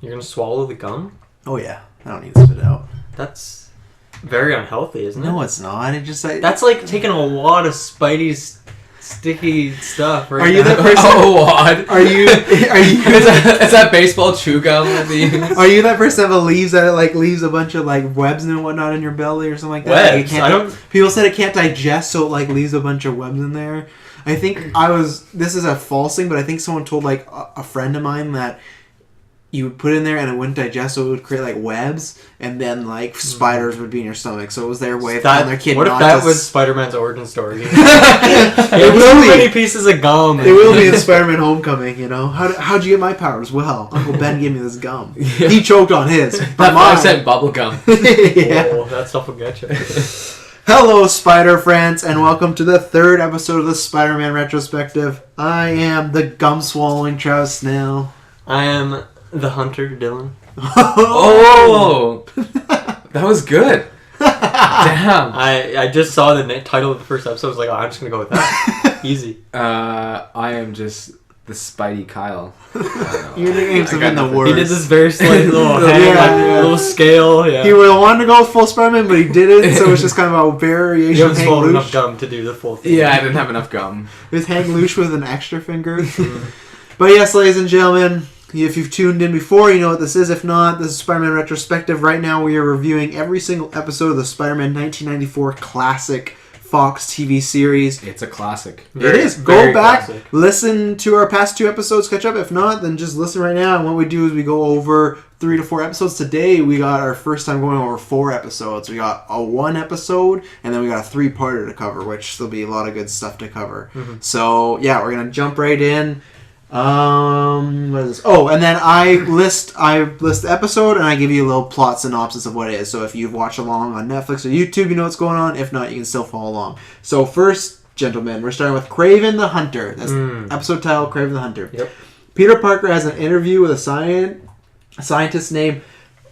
You're going to swallow the gum? Oh, yeah. I don't need to spit it out. That's very unhealthy, isn't it? No, it's not. It just... That's like taking a lot of Spidey's sticky stuff. Right Are you now. that person? Oh, what? Are you? Is that baseball chew gum that they use? Are you that person that believes that it leaves a bunch of webs and whatnot in your belly or something like that? Webs? People said it can't digest, so it leaves a bunch of webs in there. I think this is a false thing, but I think someone told a friend of mine that you would put it in there and it wouldn't digest, so it would create webs, and then spiders would be in your stomach. So it was their way of telling their kid. What if that was Spider-Man's origin story? It will be. Many pieces of gum. It will be in Spider-Man: Homecoming. You know, how'd you get my powers? Well, Uncle Ben gave me this gum. Yeah. He choked on his. That 5-cent bubble gum. Yeah. Oh, that stuff will get you. Hello, Spider friends, and welcome to the third episode of the Spider-Man Retrospective. I am the gum-swallowing Travis Snail. I am the Hunter, Dylan. Oh! That was good. Damn. I just saw the title of the first episode. I was like, oh, I'm just going to go with that. Easy. I am just the Spidey Kyle. Your nicknames have been the worst. He did this very slight little hang, little scale. Yeah. He wanted to go with full Spider-Man, but he didn't, so it's just kind of a variation. You haven't of swallowed Hang enough Loose. gum to do the full thing. Yeah, I didn't have enough gum. It was Hang Loose with an extra finger. But yes, ladies and gentlemen, if you've tuned in before, you know what this is. If not, this is Spider-Man Retrospective. Right now, we are reviewing every single episode of the Spider-Man 1994 classic Fox TV series. It's a classic. It is. Go back, listen to our past two episodes, catch up. If not, then just listen right now. And what we do is we go over 3 to 4 episodes. Today, we got our first time going over 4 episodes. We got a 1 episode, and then we got a 3-parter to cover, which there'll be a lot of good stuff to cover. Mm-hmm. So, yeah, we're going to jump right in. What is this? Oh, and then I list the episode and I give you a little plot synopsis of what it is. So if you've watched along on Netflix or YouTube, you know what's going on. If not, you can still follow along. So first, gentlemen, we're starting with Kraven the Hunter. That's episode title, Kraven the Hunter. Yep. Peter Parker has an interview with a scientist named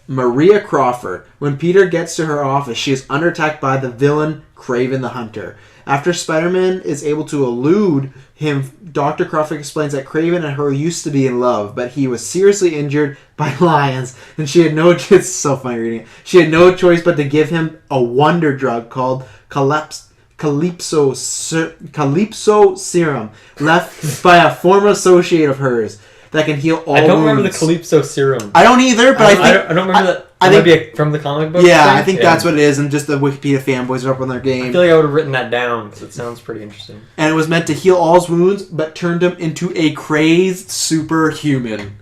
Maria Crawford. When Peter gets to her office, she is under attack by the villain Kraven the Hunter. After Spider-Man is able to elude him, Dr. Crawford explains that Kraven and her used to be in love, but he was seriously injured by lions, and she had no it's so funny reading it. She had no choice but to give him a wonder drug called Calypso Serum, left by a former associate of hers that can heal all wounds. I don't remember the Calypso Serum. I don't either, but I don't remember that. I think might be from the comic book. Yeah, I think that's what it is, and just the Wikipedia fanboys are up on their game. I feel like I would have written that down because it sounds pretty interesting. And it was meant to heal all his wounds, but turned him into a crazed superhuman.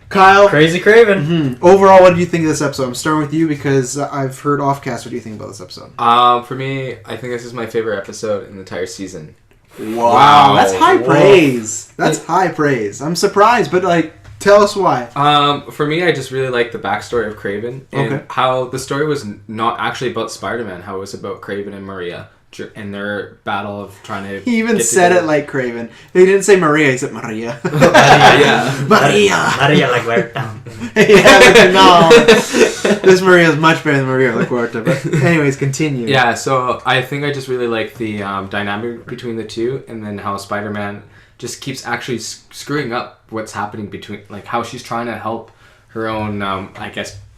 Kyle, Crazy Kraven. Mm-hmm. Overall, what do you think of this episode? I'm starting with you because I've heard offcast. What do you think about this episode? For me, I think this is my favorite episode in the entire season. Wow, that's high praise. That's high praise. I'm surprised, but tell us why. For me, I just really like the backstory of Kraven and how the story was not actually about Spider-Man, how it was about Kraven and Maria and their battle of trying to. He even said it like Kraven. He didn't say Maria. He said Maria. Maria like Huerta. Yeah, no. This Maria is much better than Maria La Huerta. But anyways, continue. Yeah, so I think I just really like the dynamic between the two, and then how Spider-Man just keeps actually screwing up what's happening between, how she's trying to help her own,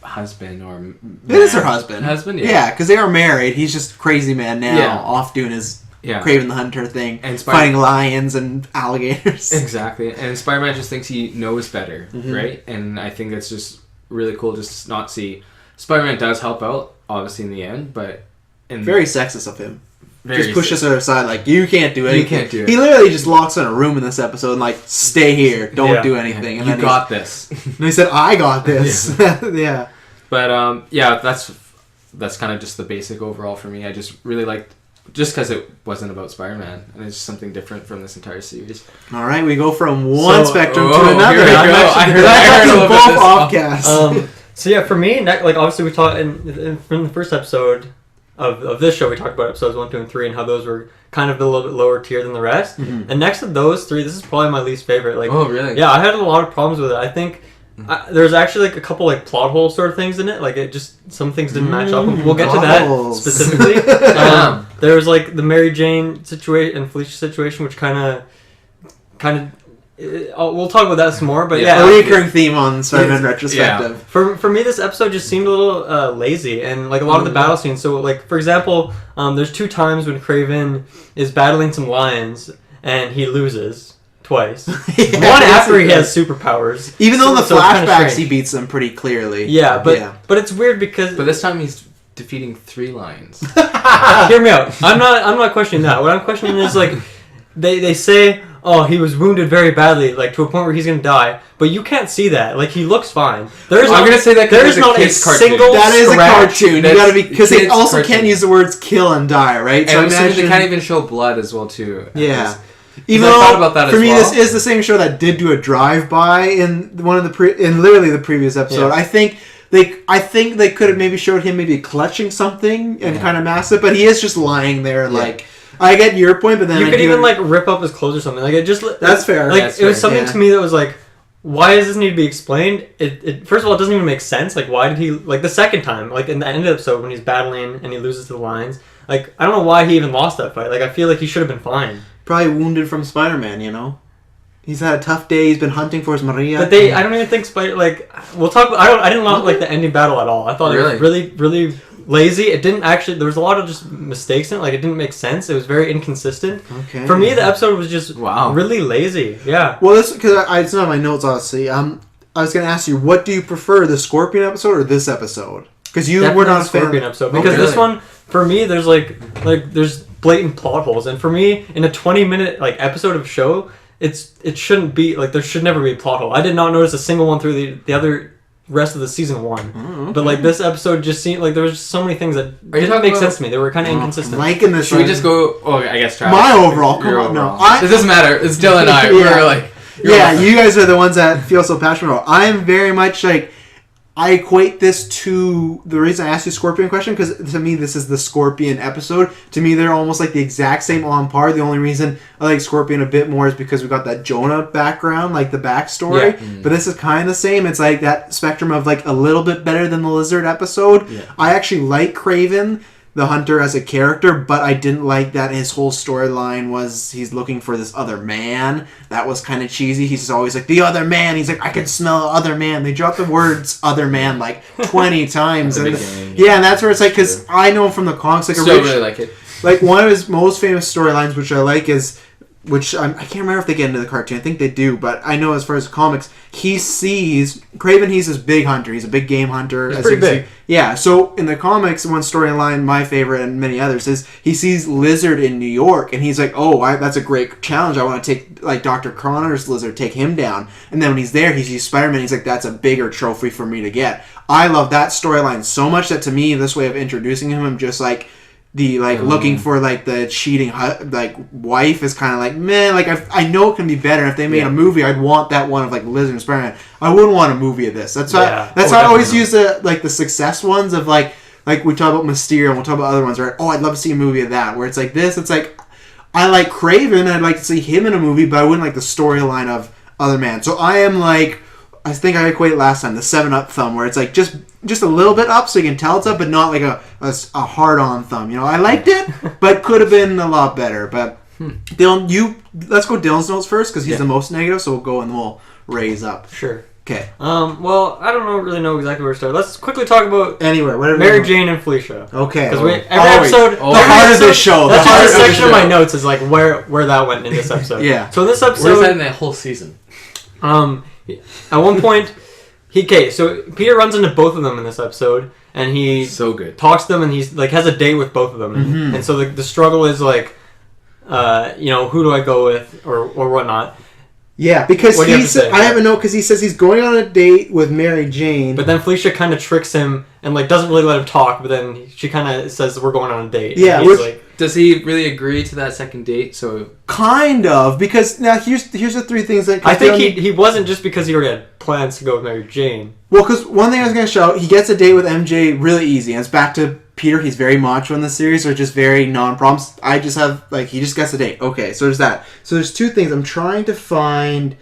husband or man. It is her husband. Yeah, because they are married. He's just crazy man now, off doing his Kraven the Hunter thing, and fighting lions and alligators. Exactly, and Spider-Man just thinks he knows better, right? And I think it's just really cool just to not see. Spider-Man does help out, obviously, in the end, but... Very sexist of him. Very just pushes her aside, you can't do anything. You can't do it. He literally just locks her in a room in this episode and, stay here. Don't do anything. Yeah. And you got this. And he said, I got this. Yeah. But, that's kind of just the basic overall for me. I just really liked... Just because it wasn't about Spider-Man. And it's just something different from this entire series. All right, we go from one spectrum to another. Here we go. I heard both offcasts. So yeah, for me, obviously we talked from the first episode of this show, we talked about episodes 1, 2, and 3 and how those were kind of a little bit lower tier than the rest. Mm-hmm. And next to those 3, this is probably my least favorite. Oh, really? Yeah, I had a lot of problems with it. I think there's actually a couple plot hole sort of things in it. It just some things didn't match up. We'll get to that specifically. There was the Mary Jane situation and Felicia situation, which kind of we'll talk about that some more, but a recurring theme on Spider-Man Retrospective. Yeah. For me, this episode just seemed a little lazy, and like a lot of the battle scenes. So, like for example, there's 2 times when Kraven is battling some lions and he loses twice. One after he has superpowers. Even though in the flashbacks he beats them pretty clearly. Yeah, but it's weird because this time he's defeating 3 lions. Hear me out. I'm not questioning that. What I'm questioning is like they say, oh, he was wounded very badly, like to a point where he's gonna die. But you can't see that. Like he looks fine. I'm gonna say that there's not a single. That is a cartoon. You gotta be because they also cartoon. Can't use the words kill and die, right? And so they can't even show blood as well too. Yeah. Even though I thought about that for me, this is the same show that did do a drive-by in one of the in literally the previous episode. Yeah. I think they could have maybe showed him maybe clutching something and kind of massive, but he is just lying there like. I get your point, but then you could even like rip up his clothes or something. Like it just that's fair. Like that's it was something to me that was like, why does this need to be explained? It first of all, it doesn't even make sense. Like why did he like the second time, like in the end of the episode when he's battling and he loses to the lions? Like I don't know why he even lost that fight. Like I feel like he should have been fine. Probably wounded from Spider-Man, you know. He's had a tough day. He's been hunting for his Maria. But I don't even think we'll talk. I didn't like the ending battle at all. I thought it was really, really lazy. It didn't actually. There was a lot of just mistakes in it. Like it didn't make sense. It was very inconsistent. Okay. For me, the episode was just really lazy. Yeah. Well, this because it's not my notes, honestly. I was going to ask you, what do you prefer, the Scorpion episode or this episode? Because you were not a fan. Scorpion episode because this one for me there's like there's blatant plot holes, and for me in a 20-minute like episode of show. It shouldn't be like there should never be a plot hole. I did not notice a single one through the other rest of the season 1. Okay. But like this episode just seemed like there was just so many things that didn't make sense to me. They were kind of inconsistent. Liking this. Should we just go? Oh, I guess Travis. My overall. Come on, no. It doesn't matter. It's Dylan and I. We're like. You guys are the ones that feel so passionate about. I am very much like. I equate this to the reason I asked you Scorpion question because to me this is the Scorpion episode. To me they're almost like the exact same on par. The only reason I like Scorpion a bit more is because we got that Jonah background, like the backstory. Yeah. But this is kind of the same. It's like that spectrum of like a little bit better than the Lizard episode. Yeah. I actually like Kraven the Hunter as a character, but I didn't like that his whole storyline was he's looking for this other man. That was kind of cheesy. He's just always like, the other man. He's like, I can smell the other man. They dropped the words other man like 20 times. And that's where it's like, because I know him from the comics. Like, still really like it. Like, one of his most famous storylines, which I like, is... Which I can't remember if they get into the cartoon. I think they do, but I know as far as the comics, he sees Kraven. He's this big hunter. He's a big game hunter. He's pretty big. Yeah. So in the comics, one storyline, my favorite and many others, is he sees Lizard in New York, and he's like, "Oh, that's a great challenge. I want to take like Dr. Connor's Lizard, take him down." And then when he's there, he sees Spider-Man. He's like, "That's a bigger trophy for me to get." I love that storyline so much that to me, this way of introducing him, I'm just like. The looking for like the cheating like wife is kind of like man, like I know it can be better. If they made a movie, I'd want that one of like Lizard and Spider-Man. I wouldn't want a movie of this. That's why I always use the success ones of like we talk about Mysterio and we'll talk about other ones, right? Oh, I'd love to see a movie of that where it's like this. It's like I like Kraven. I'd like to see him in a movie, but I wouldn't like the storyline of Other Man. So I am like I think I equated last time the 7-Up thumb where it's like just a little bit up so you can tell it's up, but not like a hard-on thumb. You know, I liked it, but could have been a lot better. But Dylan, let's go Dylan's notes first because he's the most negative, so we'll go and we'll raise up. Sure. Okay. Well, I don't really know exactly where to start. Let's quickly talk about whatever. Mary Jane and Felicia. Okay. Because every episode, the heart of this show. That's just a section of my notes is like where that went in this episode. Yeah. So in this episode, where's that in that whole season? At one point. So Peter runs into both of them in this episode, and he so good talks to them, and he's like has a date with both of them, and so the struggle is like, who do I go with or whatnot. Yeah, because I have a note because he says he's going on a date with Mary Jane, but then Felicia kind of tricks him and like doesn't really let him talk, but then she kind of says we're going on a date. Yeah, does he really agree to that second date? So kind of because now here's the three things that I think he wasn't just because he already had plans to go with Mary Jane. Well, because one thing I was going to show, he gets a date with MJ really easy, and it's back to Peter. He's very macho in the series, or just very non-problems. I just have he just gets a date. Okay, so there's that. So there's two things. I'm trying to find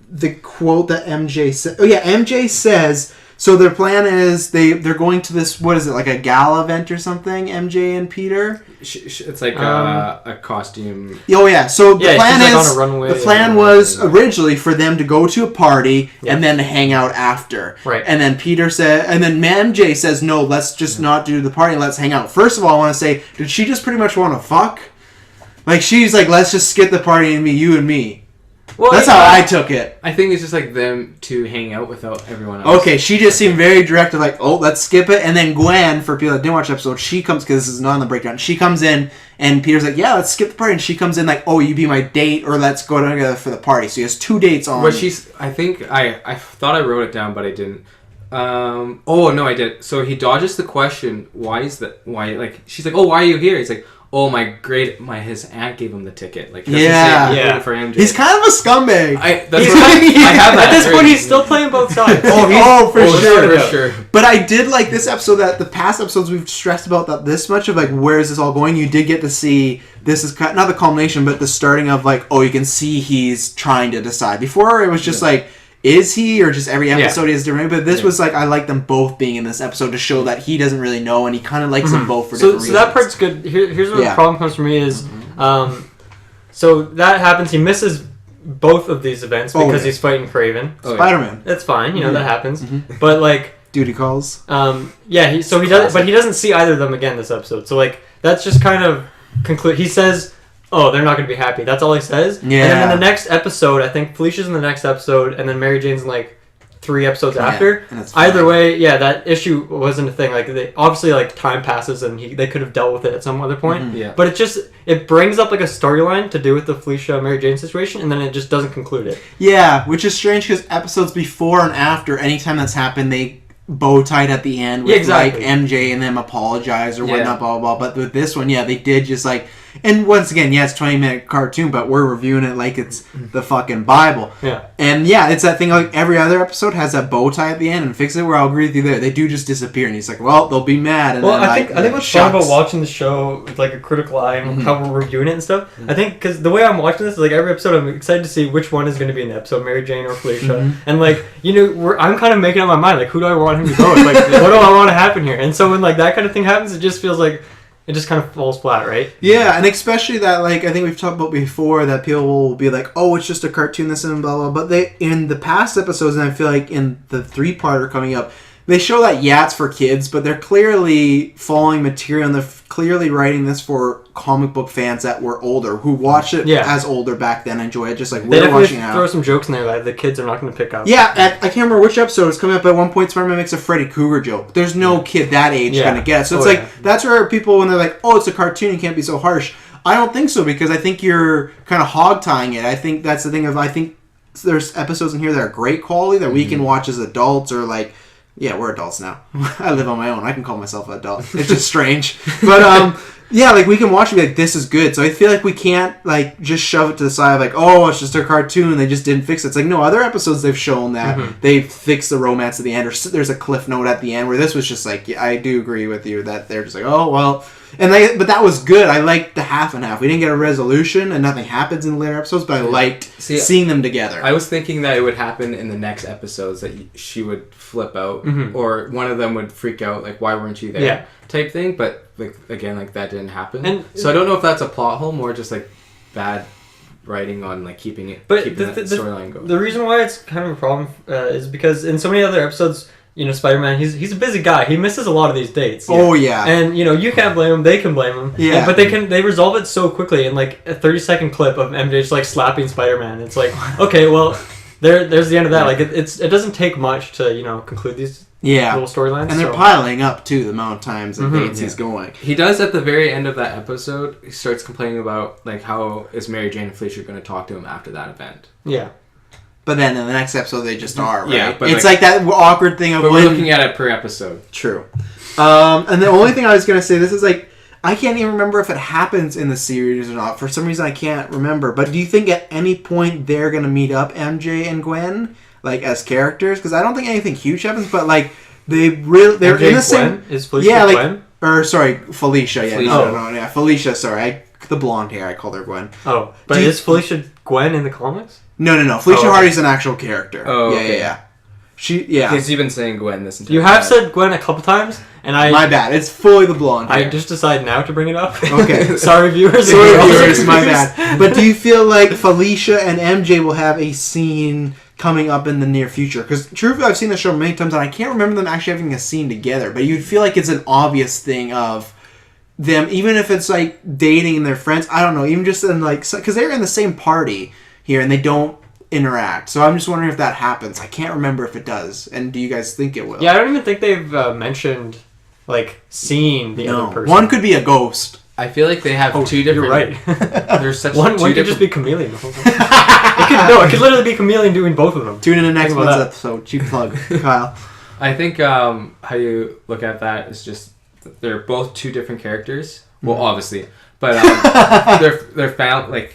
the quote that MJ said. Oh yeah, MJ says So their plan is they're going to this, what is it, like a gala event or something, MJ and Peter? It's like a costume. Oh yeah. So the plan she's, is like, on a runway the plan was originally for them to go to a party and then to hang out after. Right. And then Peter said, and then MJ says, no, let's just not do the party. Let's hang out. First of all, I want to say, did she just pretty much want to fuck? Like she's like, let's just skip the party and be you and me. Well, that's how I took it. I think it's just like them to hang out without everyone else. Okay, she just seemed very directive, like, oh, let's skip it. And then Gwen, for people that didn't watch the episode, she comes, because this is not in the breakdown, she comes in, and Peter's like, yeah, let's skip the party. And she comes in like, oh, you be my date, or let's go together for the party. So he has 2 dates on. Well, I think, I thought I wrote it down, but I didn't. Oh, no, I did. So he dodges the question, she's like, oh, why are you here? He's like, oh, his aunt gave him the ticket. Like, for MJ. He's kind of a scumbag. I have that. At this point, he's still playing both sides. For sure. But I did like this episode, that the past episodes we've stressed about that this much of like, where is this all going? You did get to see, this is not the culmination, but the starting of like, oh, you can see he's trying to decide. Before it was just like, is he, or just every episode is different? But this was like, I like them both being in this episode to show that he doesn't really know, and he kind of likes them both for different reasons. So that part's good. Here's where the problem comes for me is, so that happens. He misses both of these events because he's fighting Kraven. Spider-Man. That's fine. That happens. But like duty calls. He does, but he doesn't see either of them again this episode. So like that's just kind of conclude. He says, oh, they're not going to be happy. That's all he says. Yeah. And then in the next episode, I think Felicia's in the next episode, and then Mary Jane's in like 3 episodes after. Either way, that issue wasn't a thing. Like they obviously like time passes, and they could have dealt with it at some other point. But it brings up like a storyline to do with the Felicia Mary Jane situation, and then it just doesn't conclude it. Yeah, which is strange because episodes before and after, anytime that's happened, they bow tied at the end with like MJ and them apologize or whatnot, blah blah blah. But with this one, they did just like. And once again, it's a 20-minute cartoon, but we're reviewing it like it's the fucking Bible. Yeah. And it's that thing like every other episode has that bow tie at the end and fix it, where I'll agree with you there. They do just disappear, and he's like, well, they'll be mad. And I think what's fun about watching the show with like a critical eye and how we're reviewing it and stuff, I think because the way I'm watching this is like every episode I'm excited to see which one is going to be in the episode, Mary Jane or Felicia. And like, I'm kind of making up my mind, like who do I want him to go with? Like what do I want to happen here? And so when like that kind of thing happens, it just feels like it just kind of falls flat, right? Yeah, and especially that, like, I think we've talked about before, that people will be like, oh, it's just a cartoon, this and blah, blah, but they, in the past episodes, and I feel like in the 3-parter coming up, they show that, it's for kids, but they're clearly following material, and they're clearly writing this for comic book fans that were older, who watched it as older back then, enjoy it, just like we're watching now. They throw some jokes in there that the kids are not going to pick up. Yeah, I can't remember which episode it's coming up. At one point, Spider-Man makes a Freddy Krueger joke. There's no kid that age going to get it. So it's that's where people, when they're like, oh, it's a cartoon, you can't be so harsh. I don't think so, because I think you're kind of hog-tying it. I think that's the thing I think there's episodes in here that are great quality that we can watch as adults, or like, we're adults now. I live on my own. I can call myself an adult. It's just strange. But, like, we can watch it and be like, this is good. So I feel like we can't, like, just shove it to the side, like, oh, it's just a cartoon, they just didn't fix it. It's like, no, other episodes they've shown that they fixed the romance at the end, or there's a cliff note at the end, where this was just like, I do agree with you that they're just like, oh, well. But that was good. I liked the half and half. We didn't get a resolution, and nothing happens in the later episodes, but I liked seeing them together. I was thinking that it would happen in the next episodes, that she would flip out, or one of them would freak out, like, why weren't you there, type thing. But like again, like that didn't happen. And so I don't know if that's a plot hole, more just like bad writing on like keeping that storyline going. The reason why it's kind of a problem is because in so many other episodes, Spider-Man, he's a busy guy. He misses a lot of these dates. Oh, yeah. And, you can't blame him. They can blame him. Yeah. But they resolve it so quickly in, like, a 30-second clip of MJ just, like, slapping Spider-Man. It's like, okay, well, there's the end of that. Like, it doesn't take much to, conclude these little storylines. And they're piling up, too, the amount of times that dates he's going. He does, at the very end of that episode, he starts complaining about, like, how is Mary Jane and Felicia going to talk to him after that event. Yeah. But then in the next episode, they just are, right? Yeah, but it's like that awkward thing of we're looking at it per episode. True. And the only thing I was going to say, this is like, I can't even remember if it happens in the series or not. For some reason, I can't remember. But do you think at any point they're going to meet up, MJ and Gwen, like, as characters? Because I don't think anything huge happens, but, like, they're MJ in the same... Is Felicia Gwen? Or, sorry, Felicia. Felicia. Felicia, sorry. The blonde hair, I called her Gwen. Oh, but is Felicia Gwen in the comics? No. Felicia Hardy's an actual character. Oh, okay. Yeah. Because you've been saying Gwen this entire You have time. said Gwen a couple times, and My bad. It's fully the blonde hair. I just decided now to bring it up. Okay. Sorry, viewers. Sorry, viewers. My bad. But do you feel like Felicia and MJ will have a scene coming up in the near future? Because truthfully, I've seen the show many times, and I can't remember them actually having a scene together. But you'd feel like it's an obvious thing of them, even if it's like dating and they're friends. I don't know. Even just in like, because they're in the same party here, and they don't interact. So I'm just wondering if that happens. I can't remember if it does. And do you guys think it will? Yeah, I don't even think they've mentioned like seeing the other person. One could be a ghost. I feel like they have two different. You're right. There's such one two could different. just be Chameleon. The whole time. It could literally be Chameleon doing both of them. Tune in to next Think about month's that. episode. Cheap plug, Kyle. I think how you look at that is just they're both two different characters. Well, obviously, but they're found like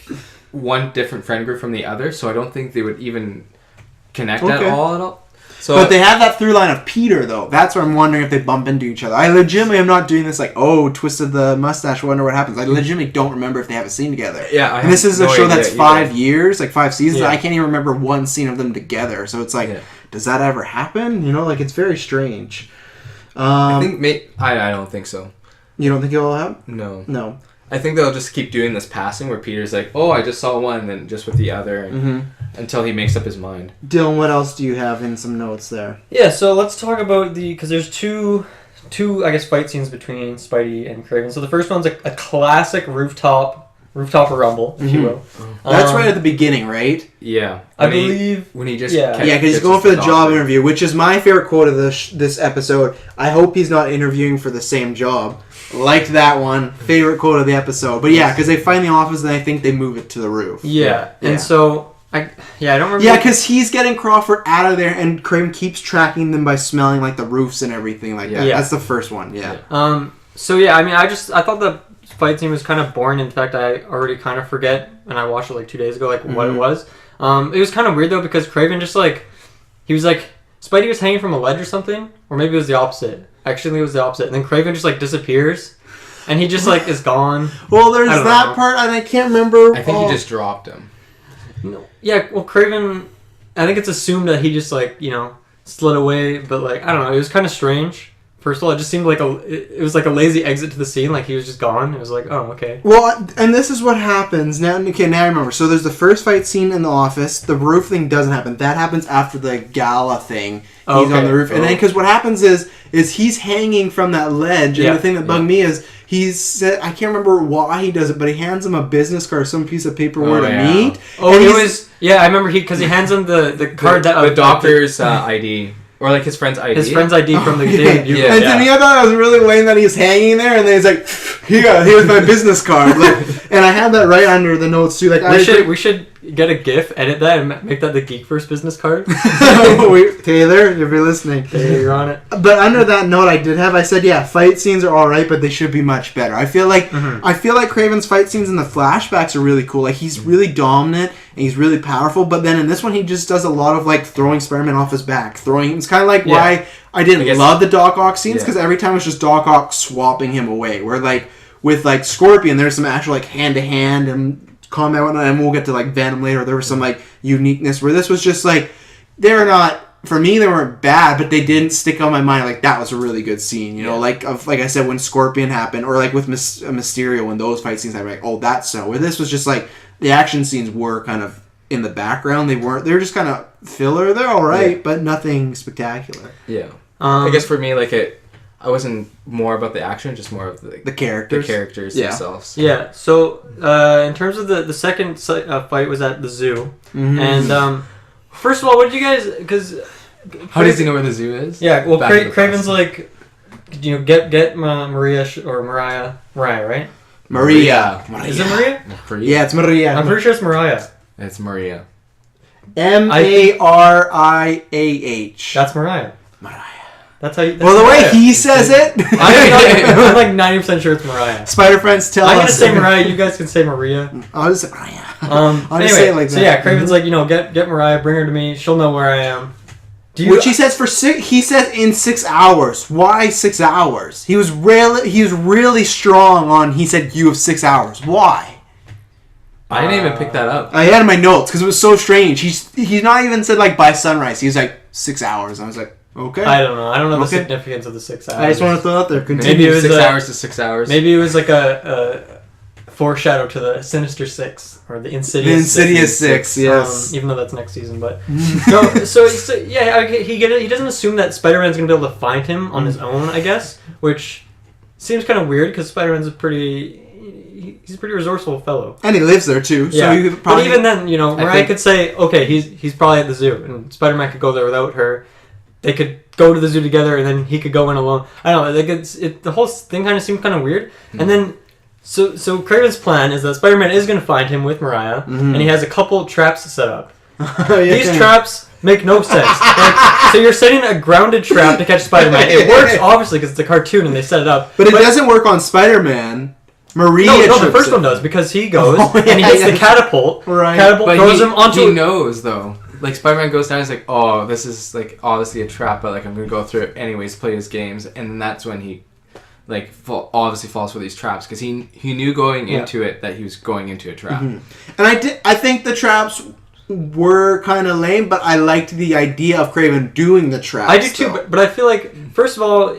one different friend group from the other, so I don't think they would even connect at all. So, but they have that through line of Peter, though. That's where I'm wondering if they bump into each other. I legitimately am not doing this like, twisted the mustache, wonder what happens. I legitimately don't remember if they have a scene together. Yeah, and this is a show that's 5 years, like 5 seasons. Yeah. I can't even remember one scene of them together. So it's like, does that ever happen? You know, like it's very strange. I think I don't think so. You don't think it will happen? No. I think they'll just keep doing this passing where Peter's like, oh, I just saw one, and then just with the other, and, until he makes up his mind. Dylan, what else do you have in some notes there? Yeah, so let's talk about because there's two I guess fight scenes between Spidey and Kraven. So the first one's a classic rooftop rumble, if you will. That's right at the beginning, right? Yeah, I believe when he just because he's going for the job interview, which is my favorite quote of this episode. I hope he's not interviewing for the same job. Liked that one. Favorite quote of the episode. But yeah, because they find the office and I think they move it to the roof. Yeah. And so I don't remember. Yeah, because he's getting Crawford out of there, and Kraven keeps tracking them by smelling like the roofs and everything like that. Yeah. That's the first one. Yeah. So yeah, I mean, I thought the fight scene was kind of boring. In fact, I already kind of forget, and I watched it like 2 days ago, like what it was. It was kind of weird though because Kraven just like he was like Spidey was hanging from a ledge or something, or maybe it was the opposite. Actually, it was the opposite. And then Kraven just like disappears, and he just like is gone. Well, there's that part, and I can't remember. I think he just dropped him. No. Yeah, well, Kraven, I think it's assumed that he just like slid away, but like I don't know, it was kind of strange. First of all, it just seemed like it was like a lazy exit to the scene, like he was just gone. It was like, oh, okay. Well, and this is what happens now. Okay, now I remember. So there's the first fight scene in the office. The roof thing doesn't happen. That happens after the gala thing. He's on the roof, and then because what happens is he's hanging from that ledge, and the thing that bugged me is he's said I can't remember why he does it, but he hands him a business card, some piece of paper where to meet. Oh, and it was I remember because he hands him the card that the doctor's ID. Or like his friend's ID. His friend's ID from the debut. Yeah. And to me, I thought it was really lame that he's hanging there, and then he's like, "Here's my business card." Like, and I had that right under the notes too. Like, we should get a GIF, edit that, and make that the GeekVerse business card. Taylor, if you're listening, you're on it. But under that note, I said, fight scenes are all right, but they should be much better. I feel like Kraven's fight scenes in the flashbacks are really cool. Like he's really dominant and he's really powerful. But then in this one, he just does a lot of like throwing Spider-Man off his back, It's kind of like why I didn't love the Doc Ock scenes because every time it's just Doc Ock swapping him away. Where like with like Scorpion, there's some actual like hand to hand and combat whatnot, and we'll get to like Venom later. There was some like uniqueness where this was just like they're not. For me, they weren't bad, but they didn't stick on my mind. Like that was a really good scene, you know. Like I said, when Scorpion happened, or like with Mysterio when those fight scenes, I'm like, oh, that's so. Where this was just like the action scenes were kind of in the background. They were just kind of filler. They're all right, but nothing spectacular. Yeah, I guess for me, like I wasn't more about the action, just more of the characters. The characters themselves. Yeah. So in terms of the second fight was at the zoo, and first of all, what did you guys? Because how does he know where the zoo is? Yeah. Well, Kraven's like, get Mariah, right? Maria. Is it Maria? Yeah, it's Maria. I'm pretty sure it's Mariah. It's Maria. Mariah. That's Mariah. That's how you... Well, the way he says it... I'm like 90% sure it's Mariah. Spider Friends tell us... I'm going to say Mariah, you guys can say Maria. I'll just say Mariah. I'll just say it like that. So yeah, Kraven's like, get Mariah, bring her to me, she'll know where I am. Which he says he says in 6 hours. Why 6 hours? He was really strong on, he said, you have 6 hours. Why? I didn't even pick that up. I had in my notes because it was so strange. He's not even said like by sunrise. He's like 6 hours. I was like, okay. I don't know. I don't know the Okay. significance of the 6 hours. I just want to throw it out there. Continue. Maybe it was 6 hours to 6 hours. Maybe it was like a foreshadow to the Sinister Six or the Insidious Six. Yes. Even though that's next season, but no. So yeah, he doesn't assume that Spider-Man's gonna be able to find him on his own, I guess, which seems kind of weird because Spider-Man's he's a pretty resourceful fellow, and he lives there too. So yeah. you could probably. But even then, Mariah could say, okay, he's probably at the zoo, and Spider-Man could go there without her. They could go to the zoo together, and then he could go in alone. I don't know. Like the whole thing kind of seemed kind of weird, and then. So Kraven's plan is that Spider-Man is going to find him with Mariah, and he has a couple traps set up. These traps make no sense. So you're setting a grounded trap to catch Spider-Man. It works, obviously, because it's a cartoon and they set it up. But it doesn't work on Spider-Man. Maria No, the first one does, because he goes, and he hits the catapult. Right. Catapult but throws him onto... He knows, though. Like, Spider-Man goes down, he's like, oh, this is, like, obviously a trap, but, like, I'm going to go through it anyways, play his games, and then that's when he... like obviously falls for these traps because he knew going into it that he was going into a trap. And I think the traps were kind of lame, but I liked the idea of Kraven doing the traps. I do too, but I feel like first of all,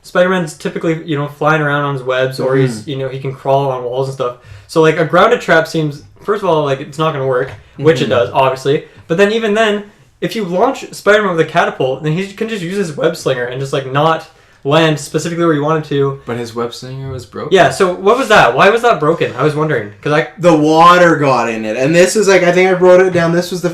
Spider-Man's typically flying around on his webs, or he's he can crawl on walls and stuff. So like a grounded trap seems, first of all, like it's not going to work, which it does obviously. But then even then, if you launch Spider-Man with a catapult, then he can just use his web slinger and just like not land specifically where you wanted to. But his web slinger was broken. Yeah, so what was that? Why was that broken? I was wondering. The water got in it. And this is like, I think I wrote it down. This was the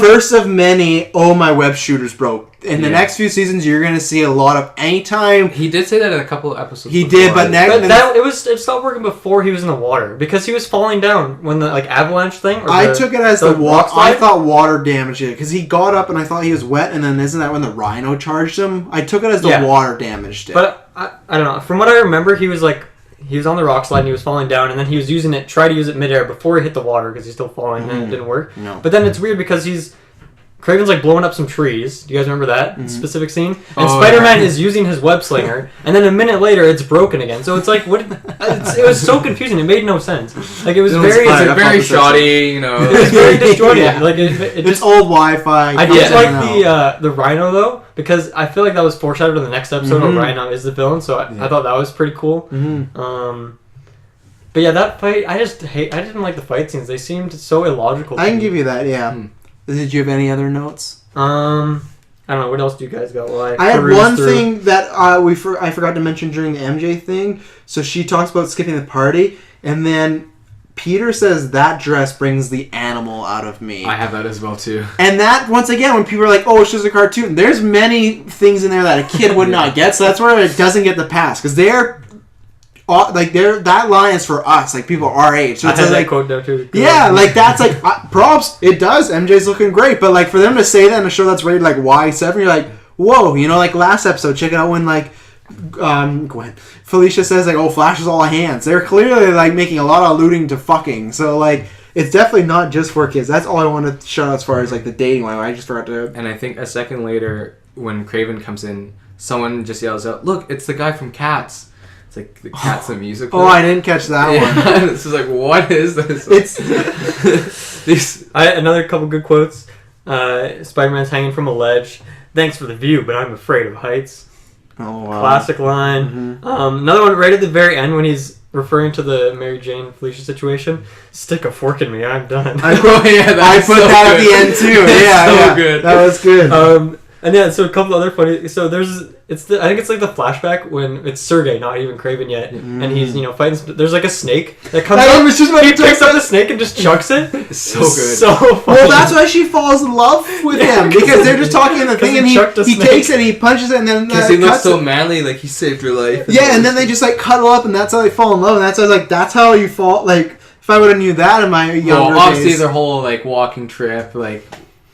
first of many, my web shooters broke. In the next few seasons, you're going to see a lot of anytime. He did say that in a couple of episodes. He did, but it stopped working before he was in the water because he was falling down when the avalanche thing. I took it as the water. I thought water damaged it because he got up and I thought he was wet, and then isn't that when the Rhino charged him? I took it as the water damaged it. But I don't know. From what I remember, he was on the rock slide and he was falling down, and then he was try to use it midair before he hit the water because he's still falling and it didn't work. No. But then it's weird because Kraven's blowing up some trees. Do you guys remember that specific scene? And Spider-Man is using his web slinger, and then a minute later it's broken again. So it's like, what? It was so confusing. It made no sense. Like it was very shoddy. It was very disjointed. Like it just old Wi-Fi. I did like the Rhino though, because I feel like that was foreshadowed in the next episode where Rhino is the villain. So I thought that was pretty cool. But yeah, that fight I didn't like the fight scenes. They seemed so illogical. I can give you that. Yeah. Did you have any other notes? I don't know. What else do you guys got? I had one thing that I forgot to mention during the MJ thing. So she talks about skipping the party, and then Peter says that dress brings the animal out of me. I have that as well too. And that, once again, when people are like, "Oh, it's just a cartoon," there's many things in there that a kid would not get. So that's where it doesn't get the pass because that line is for us, like people our age. So I had that quote down too. Yeah, like that's like props. It does. MJ's looking great, but like for them to say that in a show that's rated like Y7, you're like, whoa. Like last episode, check it out when Felicia says like, "Oh, Flash is all hands." They're clearly like making a lot of alluding to fucking. So like, it's definitely not just for kids. That's all I wanted to shout out as far as like the dating one. I just forgot to. And I think a second later, when Kraven comes in, someone just yells out, "Look, it's the guy from Cats." It's like the Cats the musical. Oh, I didn't catch that one. This is like, what is this? Another couple good quotes. Spider-Man's hanging from a ledge. "Thanks for the view, but I'm afraid of heights." Oh, wow. Classic line. Another one right at the very end when he's referring to the Mary Jane Felicia situation. "Stick a fork in me, I'm done." I put that at the end too. Yeah, good. That was good. And yeah, so a couple other funny. So I think it's like the flashback when it's Sergey, not even Kraven yet, and he's fighting. There's like a snake that comes up. He picks up the snake and just chucks it. It's so good. So funny. Well, that's why she falls in love with him, because they're just talking in the thing, and he takes it and he punches it, and then because he looks so manly, like he saved your life. Yeah, and then they just like cuddle up, and that's how they fall in love, and that's how I was like, that's how you fall. Like if I would have knew that in my younger days. Obviously their whole like walking trip, like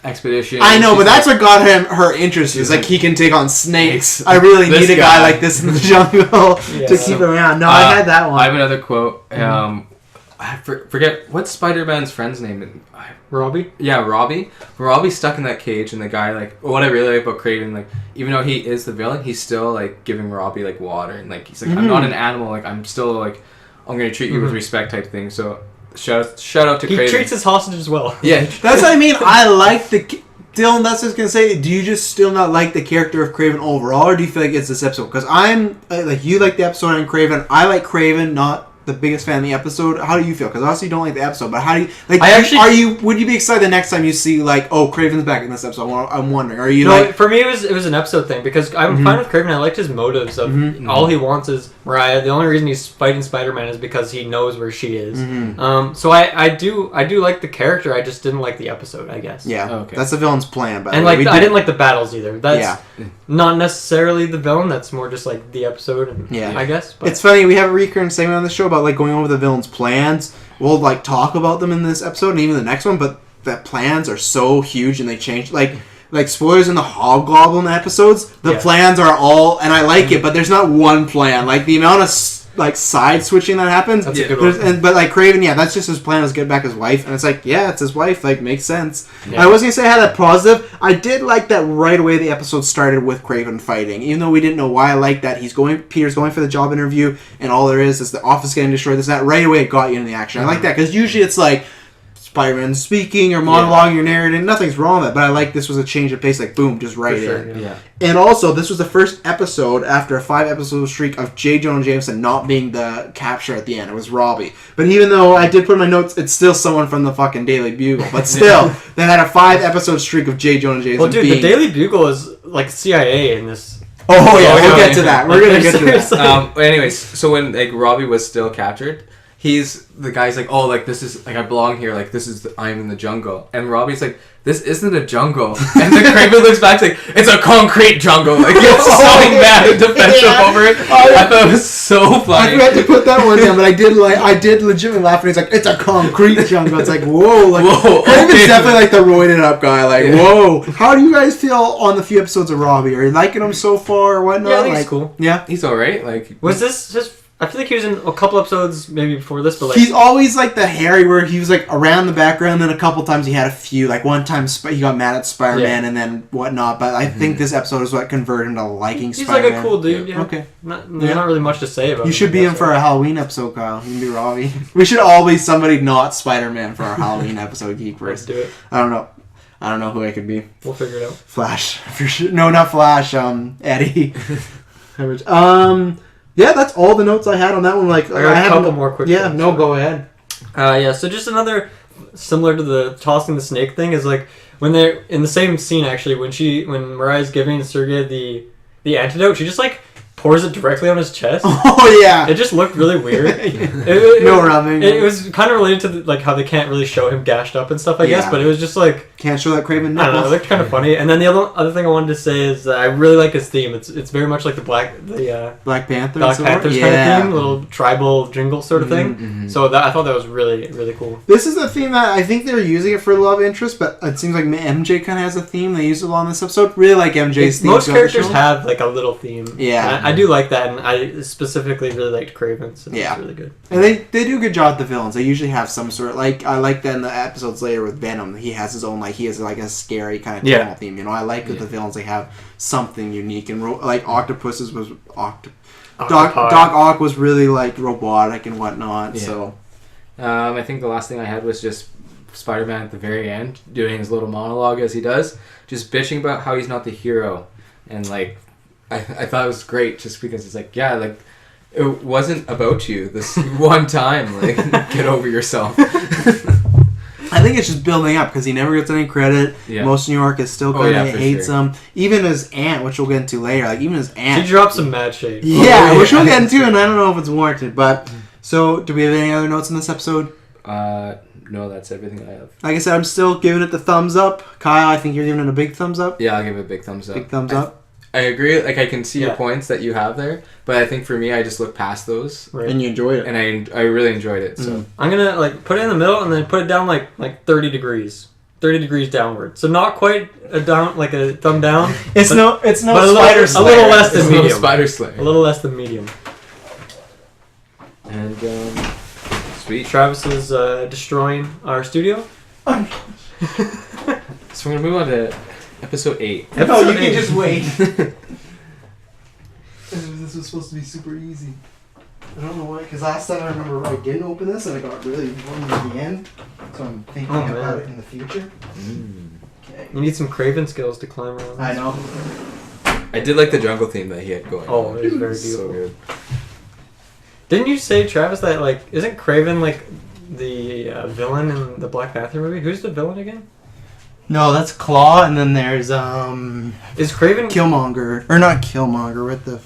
expedition. I know, but that's what got her interest. Is like he can take on snakes. I really need a guy like this in the jungle to keep him around. No, I had that one. I have another quote. I forget what's Spider-Man's friend's name. Robbie. Yeah, Robbie. Robbie's stuck in that cage, and the guy like what I really like about Kraven, like even though he is the villain, he's still like giving Robbie like water, and like he's like, I'm not an animal. Like I'm still like I'm gonna treat you with respect type thing. So shout out to Kraven. He treats his hostages well. Yeah, That's what I mean. I like the... Dylan, that's what I was going to say. Do you just still not like the character of Kraven overall, or do you feel like it's this episode? Because I'm... Like, you like the episode on Kraven. I like Kraven, not the biggest fan of the episode. How do you feel? Because obviously you don't like the episode, but how do you... Like, would you be excited the next time you see, like, oh, Kraven's back in this episode? I'm wondering. Are you like... For me, it was an episode thing, because I'm fine with Kraven. I liked his motives of all he wants is Mariah. The only reason he's fighting Spider-Man is because he knows where she is. So I do like the character. I just didn't like the episode, I guess. Yeah, that's the villain's plan. But and I didn't like the battles either. That's not necessarily the villain. That's more just like the episode. And, I guess. But. It's funny. We have a recurring segment on the show about like going over the villain's plans. We'll like talk about them in this episode and even the next one. But the plans are so huge and they change. Like spoilers in the Hobgoblin episodes. The plans are all, and I like it, but there's not one plan. Like the amount of like side switching that happens. That's a good one. But like Kraven, that's just his plan was get back his wife, and it's like, it's his wife. Like makes sense. Yeah. I was gonna say I had that positive. I did like that right away. The episode started with Kraven fighting, even though we didn't know why. I like that Peter's going for the job interview, and all there is the office getting destroyed. That right away it got you in the action. I like that because usually it's like Spider-Man speaking or monologuing or narrating. Nothing's wrong with it, but I like this was a change of pace. Like boom, just right in. Yeah. And also, this was the first episode after a 5-episode streak of Jonah Jameson not being the capture at the end. It was Robbie. But even though I did put in my notes, it's still someone from the fucking Daily Bugle. But still, they had a 5-episode streak of Jonah Jameson. Well, dude, the Daily Bugle is like CIA in this. Oh yeah, we'll get to that. We're gonna get to that. Anyways, so when like Robbie was still captured, the guy's like, oh, like this is like I belong here, like this is I'm in the jungle, and Robbie's like, this isn't a jungle, and the Kraven looks back like, it's a concrete jungle, like it's so mad and defensive over it. I thought it was so funny. I forgot to put that one down, but I did legitimately laugh when he's like, it's a concrete jungle. It's like whoa, Kraven's definitely like the roided up guy, like whoa. How do you guys feel on the few episodes of Robbie? Are you liking him so far or whatnot? Yeah, I think he's cool. Yeah, he's alright. Like, was this just? I feel like he was in a couple episodes maybe before this, but like he's always like the Harry where he was like around the background. And then a couple times he had a few. Like one time he got mad at Spider-Man and then whatnot. But I think this episode is what converted him to liking Spider-Man. He's like a cool dude. Yeah. Okay. There's not really much to say about him. You should be in for a Halloween episode, Kyle. You can be Robbie. We should all be somebody not Spider-Man for our Halloween episode. GeekVerse. Let's do it. I don't know who I could be. We'll figure it out. Flash. For sure. No, not Flash. Eddie. Yeah, that's all the notes I had on that one. Like I got a couple more quick. Yeah, no, go ahead. So just another similar to the tossing the snake thing is like when they're in the same scene actually when Mariah's giving Sergei the antidote, she just like pours it directly on his chest. Oh yeah, it just looked really weird. It was kind of related to like how they can't really show him gashed up and stuff, I guess. But it was just like can't show that Kraven nipples. I don't know, it looked kind of funny. And then the other thing I wanted to say is that I really like his theme. It's very much like the Black Panthers kind of theme, little tribal jingle sort of thing. Mm-hmm. So I thought that was really really cool. This is the theme that I think they're using it for love interest, but it seems like MJ kind of has a theme. They use it a lot in this episode. Really like MJ's theme. Most characters have like a little theme. Yeah. I do like that, and I specifically really liked Kraven, so it's really good. And they do a good job with the villains. They usually have some sort of, like, I like that in the episodes later with Venom, he has his own, like, he has like a scary kind of tonal theme, you know. I like that the villains, they have something unique, and like Octopus's was Doc Ock was really like robotic and whatnot. So I think the last thing I had was just Spider-Man at the very end doing his little monologue as he does, just bitching about how he's not the hero, and like I thought it was great just because it's like, it wasn't about you this one time. Like, get over yourself. I think it's just building up because he never gets any credit. Yeah. Most of New York is still kind of hates him. Even his aunt, which we'll get into later, like even his aunt, she drops some mad shade. Yeah, which we'll get into, and I don't know if it's warranted. But so, do we have any other notes in this episode? No, that's everything I have. Like I said, I'm still giving it the thumbs up. Kyle, I think you're giving it a big thumbs up. Yeah, I'll give it a big thumbs up. Big thumbs up. I agree. Like, I can see your points that you have there, but I think for me, I just look past those. Right. And you enjoyed it. And I really enjoyed it. So I'm gonna like put it in the middle and then put it down like 30 degrees. 30 degrees downward. So not quite a down, like a thumb down. It's no Spider Slayer. A little less than medium. Spider Slayer. A little less than medium. And sweet. Travis is destroying our studio. So we're gonna move on to episode 8. No, you can just wait. This was supposed to be super easy. I don't know why, because last time I remember I didn't open this and I got really warm at the end. So I'm thinking about it in the future. Okay. You need some Kraven skills to climb around. I know. I did like the jungle theme that he had going. Oh, it was very So beautiful. good. Didn't you say, Travis, that like isn't Kraven like the villain in the Black Panther movie? Who's the villain again? No, that's Claw, and then there's Is Kraven Killmonger, or not Killmonger? What the?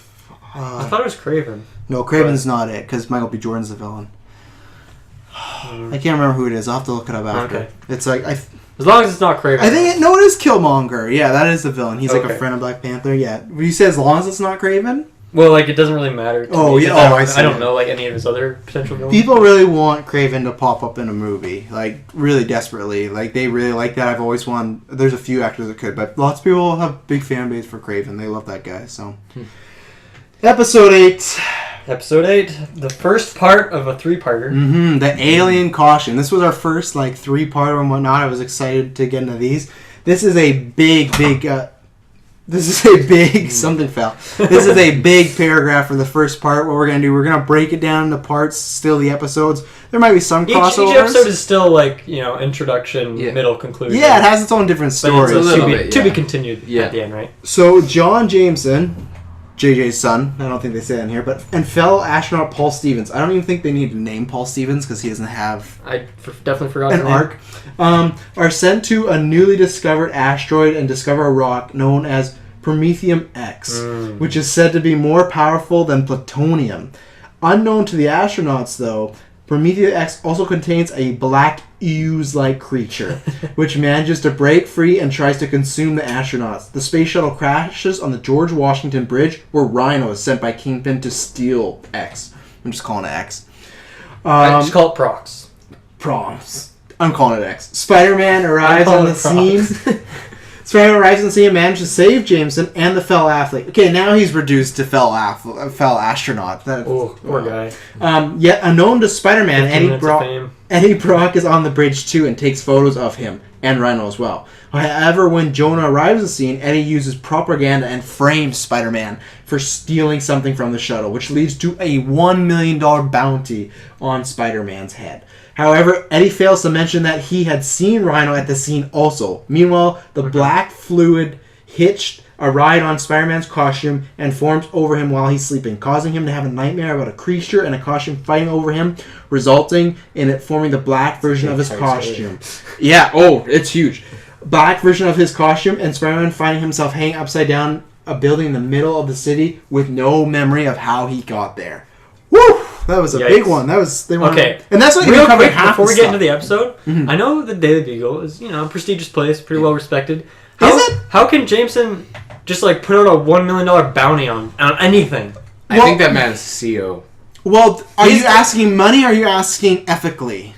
I thought it was Kraven. No, Kraven's not it, because Michael B. Jordan's the villain. I can't remember who it is. I'll have to look it up after. Okay. It's like As long as it's not Kraven. I think it is Killmonger. Yeah, that is the villain. He's like Okay. a friend of Black Panther. Yeah, you say as long as it's not Kraven. Well, like it doesn't really matter. To Oh, me, yeah. 'cause Oh, I see. I don't know like any of his other potential villains. People really want Kraven to pop up in a movie, like really desperately. Like they really like that. I've always wanted. There's a few actors that could, but lots of people have big fan base for Kraven. They love that guy. So, Episode 8. Episode 8, the first part of a 3-parter. The Alien Caution. This was our first like 3-parter and whatnot. I was excited to get into these. This is a big. Something fell. This is a big paragraph for the first part. What we're going to do, we're going to break it down into parts, still the episodes. There might be some crossovers. Each episode is still like, introduction, middle, conclusion. Yeah, it has its own different But story. it's to be continued at the end, right? So, Jonah Jameson, JJ's son, I don't think they say that in here, and fellow astronaut Paul Stevens. I don't even think they need to name Paul Stevens because he doesn't have definitely forgot an arc. Are sent to a newly discovered asteroid and discover a rock known as Promethium X, which is said to be more powerful than plutonium. Unknown to the astronauts, though, Promethium X also contains a black ooze-like creature, which manages to break free and tries to consume the astronauts. The space shuttle crashes on the George Washington Bridge, where Rhino is sent by Kingpin to steal X. I'm just calling it X. I just call it Prox. Proms. I'm calling it X. Spider-Man arrives on the scene. Spider-Man arrives on the scene and manages to save Jameson and the fell athlete. Okay, now he's reduced to fell astronaut. Poor guy. Yet unknown to Spider-Man, 15 minutes of fame. Eddie Brock is on the bridge too and takes photos of him and Rhino as well. However, when Jonah arrives on the scene, Eddie uses propaganda and frames Spider-Man for stealing something from the shuttle, which leads to a $1 million bounty on Spider-Man's head. However, Eddie fails to mention that he had seen Rhino at the scene also. Meanwhile, the black fluid hitched a ride on Spider-Man's costume and forms over him while he's sleeping, causing him to have a nightmare about a creature and a costume fighting over him, resulting in it forming the black version of his costume. Yeah, it's huge. Black version of his costume, and Spider-Man finding himself hanging upside down a building in the middle of the city with no memory of how he got there. Woo! That was a big one. Okay. And that's what real quick, half before we get into the episode, I know the Daily Beagle is, a prestigious place, pretty well respected. How can Jameson just like put out a $1 million bounty on anything? I think that man's CEO. Well, are you asking money or are you asking ethically?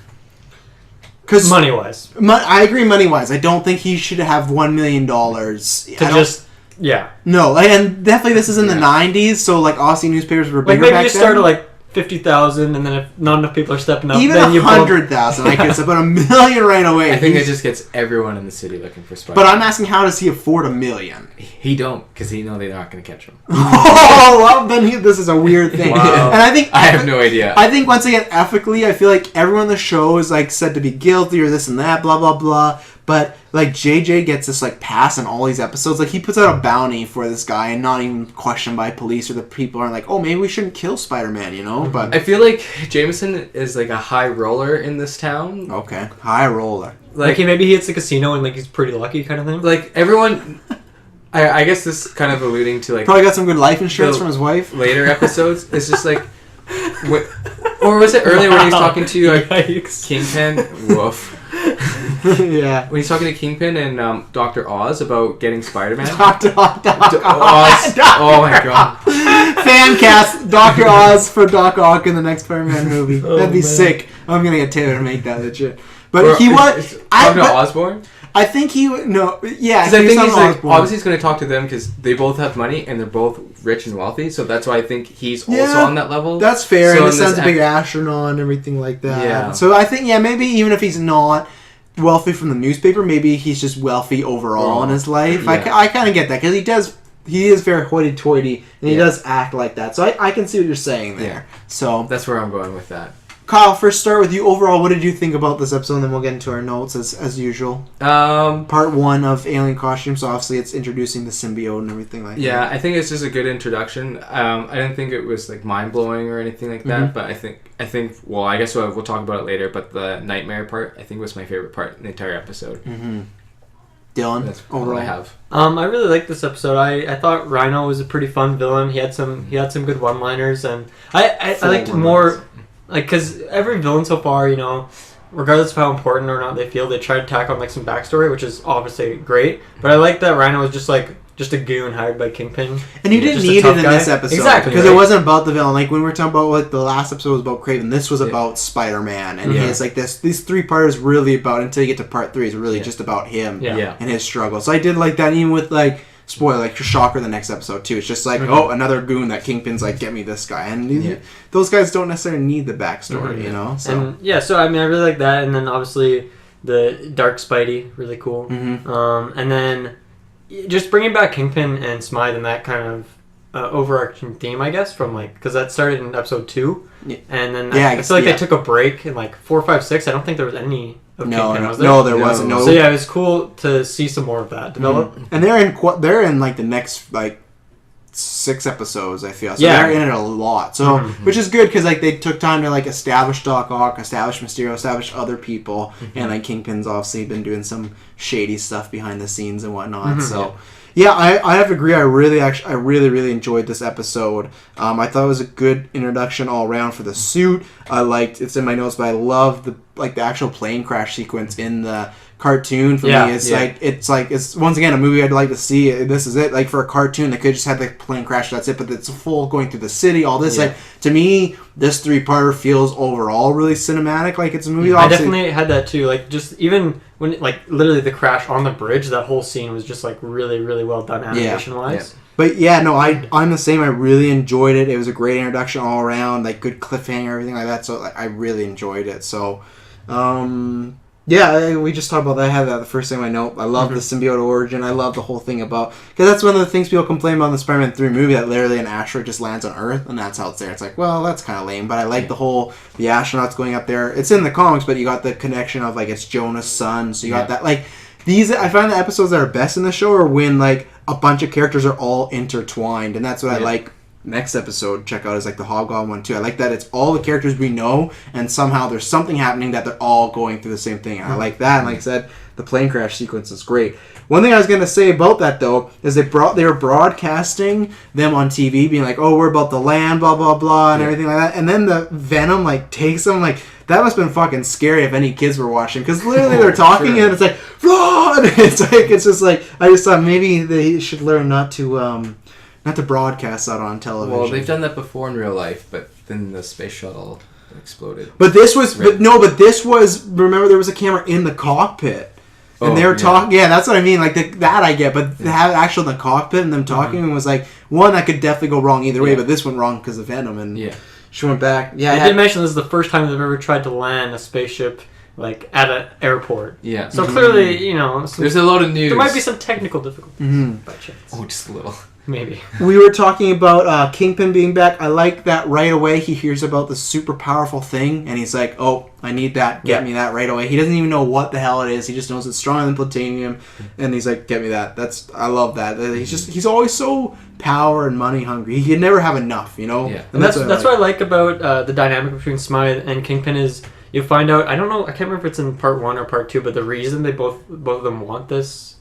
Because money-wise. I agree money-wise. I don't think he should have $1 million. No, and definitely this is in the 90s, so like Aussie newspapers were bigger maybe back you then. start at like 50,000, and then if not enough people are stepping up, even then 100,000, I guess, about $1 million right away. I think it just gets everyone in the city looking for Spider. But I'm asking, how does he afford $1 million? He don't, because he know they're not going to catch him. Well, then this is a weird thing. Wow. And I have no idea. I think once again, ethically, I feel like everyone on the show is like said to be guilty or this and that, blah blah blah. But like JJ gets this like pass in all these episodes. Like he puts out a bounty for this guy and not even questioned by police, or the people aren't like, oh, maybe we shouldn't kill Spider-Man, But I feel like Jameson is like a high roller in this town. Okay, high roller. Like maybe he hits the casino and like he's pretty lucky kind of thing. Like everyone, I guess this is kind of alluding to like probably got some good life insurance from his wife. Later episodes, it's just like, or was it earlier when he was talking to like Kingpin? Woof. Yeah. When he's talking to Kingpin and Dr. Oz about getting Spider-Man. Dr. Oz. Oh my god. Fan cast Dr. Oz for Doc Ock in the next Spider-Man movie. That'd be sick. I'm gonna get Taylor to make that legit. But he was Dr. Osborn? I think he would yeah. Because I think he's like, obviously he's going to talk to them because they both have money and they're both rich and wealthy, so that's why I think he's also on that level. That's fair. So and his son's a big astronaut and everything like that. Yeah. So I think maybe even if he's not wealthy from the newspaper, maybe he's just wealthy overall in his life. Yeah. I kind of get that because he does he is very hoity-toity, and he does act like that. So I can see what you're saying there. Yeah. So that's where I'm going with that. Kyle, first start with you. Overall, what did you think about this episode? And then we'll get into our notes as usual. Part 1 of Alien Costumes. So obviously, it's introducing the symbiote and everything like that. Yeah, I think it's just a good introduction. I didn't think it was like mind blowing or anything like that. But I think. Well, I guess we'll talk about it later. But the nightmare part, I think, was my favorite part in the entire episode. Dylan, that's overall, all I have. I really liked this episode. I thought Rhino was a pretty fun villain. He had some good one-liners, and I liked more. Like, because every villain so far, you know, regardless of how important or not they feel, they try to tack on, like, some backstory, which is obviously great. But I like that Rhino was just a goon hired by Kingpin. And you didn't need it in this episode. Exactly. Because it wasn't about the villain. Like, when we were talking about, like, the last episode was about Kraven, this was about Spider-Man. And he is, like, these 3 parts is really about, until you get to part 3, is really just about him and his struggle. So I did like that, even with, like, spoiler, like, shocker the next episode too. It's just like, oh, another goon that Kingpin's like, get me this guy. And those guys don't necessarily need the backstory, you know? So. And, so, I mean, I really like that. And then, obviously, the Dark Spidey, really cool. And then, just bringing back Kingpin and Smythe and that kind of overarching theme, I guess, from, like, because that started in episode 2. And then I feel like they took a break in, like, 4, 5, 6. I don't think there was any... Kingpin, was there? No, there wasn't. No. So yeah, it was cool to see some more of that develop. And they're in like the next like 6 episodes, I feel. So they're in it a lot. So which is good because like they took time to like establish Doc Ock, establish Mysterio, establish other people, and like Kingpin's obviously been doing some shady stuff behind the scenes and whatnot. So. Yeah, I have to agree. I really enjoyed this episode. I thought it was a good introduction all around for the suit. I liked it's in my notes, but I love the actual plane crash sequence in the cartoon. For me, it's once again a movie I'd like to see. This is it. Like for a cartoon, they could just have the plane crash. That's it. But it's full going through the city. All this like to me, this 3-parter feels overall really cinematic. Like it's a movie. I definitely had that too. Like just even. When like literally the crash on the bridge, that whole scene was just like really, really well done animation wise. Yeah. But yeah, no, I'm the same. I really enjoyed it. It was a great introduction all around, like good cliffhanger, everything like that. So like, I really enjoyed it. So, we just talked about that. I had that the first thing I note. I love the symbiote origin. I love the whole thing about because that's one of the things people complain about in the Spider-Man 3 movie that literally an asteroid just lands on Earth and that's how it's there. It's like, well, that's kind of lame. But I like the astronauts going up there. It's in the comics, but you got the connection of like it's Jonah's son. So you got that like these. I find the episodes that are best in the show are when like a bunch of characters are all intertwined, and that's what I like. Next episode, check out is like the Hobgoblin one too. I like that it's all the characters we know, and somehow there's something happening that they're all going through the same thing. And I like that. And like I said, the plane crash sequence is great. One thing I was gonna say about that though is they were broadcasting them on TV, being like, "Oh, we're about to land, blah blah blah," and everything like that. And then the Venom like takes them like. That must have been fucking scary if any kids were watching, because literally they're talking and it's like, "Run!" It's just like I just thought maybe they should learn not to broadcast that on television. Well, they've done that before in real life, but then the space shuttle exploded. But this was, remember there was a camera in the cockpit. And they were talking, that's what I mean, like that I get, but to have actual in the cockpit and them talking was like, one, that could definitely go wrong either way, but this went wrong because of Venom, and she went back. Yeah, I did mention this is the first time they've ever tried to land a spaceship like at an airport. Yeah. So clearly, you know, there's a lot of news. There might be some technical difficulties by chance. Oh, just a little. Maybe. We were talking about Kingpin being back. I like that right away. He hears about the super powerful thing, and he's like, "Oh, I need that. Get me that right away." He doesn't even know what the hell it is. He just knows it's stronger than plutonium, and he's like, "Get me that." I love that. He's always so power and money hungry. He can never have enough, you know. Yeah. And that's what I like about the dynamic between Smythe and Kingpin is you find out. I don't know. I can't remember if it's in part 1 or part 2, but the reason they both of them want this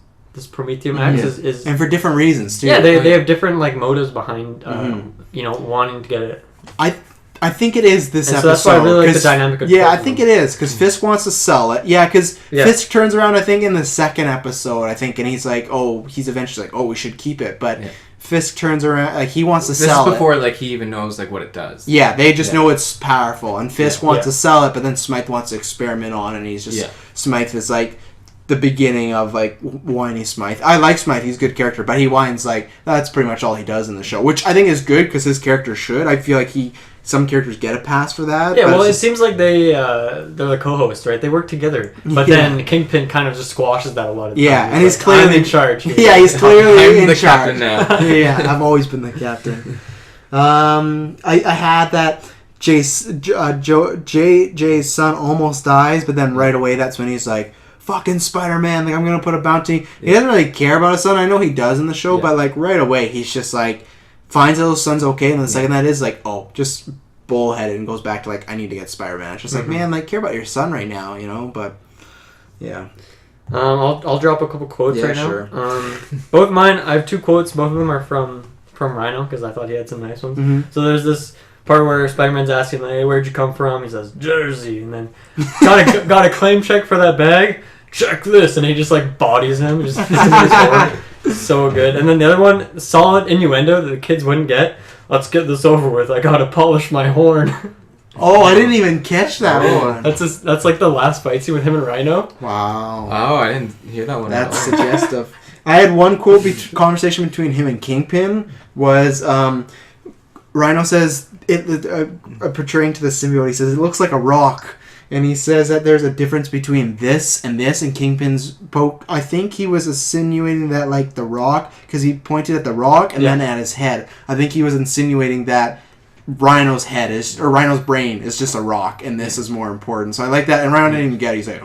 Prometheum X is and for different reasons too. Yeah, they have different like motives behind wanting to get it. I think it is this episode. So that's why I really like the dynamic of I think it is because Fisk wants to sell it. Yeah, because Fisk turns around I think in the second episode and he's like, he's eventually like, we should keep it, but. Fisk turns around, like he wants to sell it. This is before like he even knows like what it does. Yeah, they just know it's powerful, and Fisk wants to sell it, but then Smythe wants to experiment on it, and he's just Smythe is like, the beginning of like whiny Smythe. I like Smythe; he's a good character, but he whines like that's pretty much all he does in the show, which I think is good because his character should. I feel like some characters get a pass for that. Yeah, well, it seems like they're the co-hosts, right? They work together, but then Kingpin kind of just squashes that a lot of times. Yeah, and he's like, clearly I'm in charge. Yeah, he's clearly in the charge. captain now. Yeah, I've always been the captain. I had that Jay's son almost dies, but then right away that's when he's like, fucking Spider-Man, like I'm gonna put a bounty. He doesn't really care about his son. I know he does in the show, but like right away he's just like finds out his son's okay, and the second that is like, oh, just bullheaded and goes back to like, I need to get Spider-Man. It's just like, man, like care about your son right now, you know. But yeah. I'll drop a couple quotes right now. Sure. Both mine, I have 2 quotes. Both of them are from Rhino because I thought he had some nice ones. Mm-hmm. So there's this part where Spider-Man's asking, like, hey, where'd you come from? He says, Jersey. And then, got a claim check for that bag? Check this. And he just, like, bodies him. Just hits him with his horn. So good. And then the other one, solid innuendo that the kids wouldn't get. Let's get this over with. I gotta polish my horn. Oh, I didn't even catch that one. That's like the last fight scene with him and Rhino. Wow. Oh, I didn't hear that one. That's suggestive. I had one quote conversation between him and Kingpin was Rhino says portraying to the symbiote. He says it looks like a rock, and he says that there's a difference between this and this. And Kingpin's poke. I think he was insinuating that like the rock because he pointed at the rock and then at his head. I think he was insinuating that Rhino's head Rhino's brain is just a rock, and this is more important. So I like that. And Rhino didn't even get it. He's like,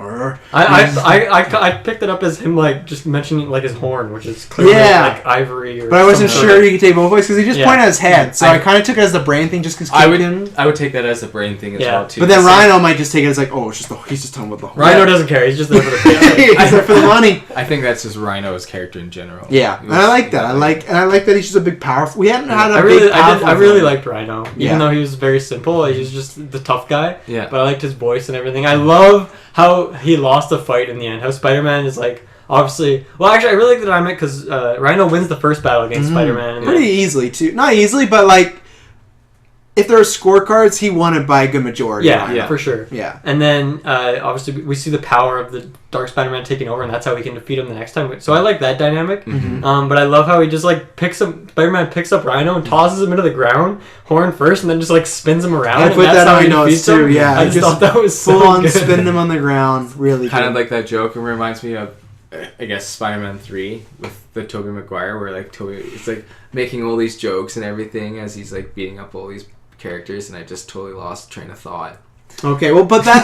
I picked it up as him like just mentioning like his horn, which is clearly like ivory. Or but I wasn't sure you could take both ways because he just pointed at his head. So I kind of took it as the brain thing, just because I would take that as the brain thing as well too. But then Rhino might just take it as like, oh, it's just he's just talking about the horn. Rhino doesn't care. He's just there for the paycheck. He's there for the money. I think that's just Rhino's character in general. Yeah, and I like that. I like that he's just a big powerful. We hadn't had a big big powerful. I really liked Rhino, even though he was very simple. He's just the tough guy. Yeah. But I liked his voice and everything. I love how he lost the fight in the end. How Spider-Man is like obviously. Well, actually, I really like the dynamic because Rhino wins the first battle against Spider-Man. Pretty easily too. Not easily, but like. If there are scorecards, he won it by a good majority. Yeah, for sure. Yeah. And then, obviously, we see the power of the Dark Spider-Man taking over, and that's how we can defeat him the next time. So I like that dynamic. Mm-hmm. But I love how he just, like, Spider-Man picks up Rhino and tosses him into the ground, horn first, and then just, like, spins him around. I put that on my notes, too, yeah. I just thought that was so full-on good. spin him on the ground. Really kind good. of like that joke. It reminds me of, I guess, Spider-Man 3 with the Tobey Maguire, where, like, Tobey is, like, making all these jokes and everything as he's, like, beating up all these characters, and I just totally lost train of thought. Okay, well, but that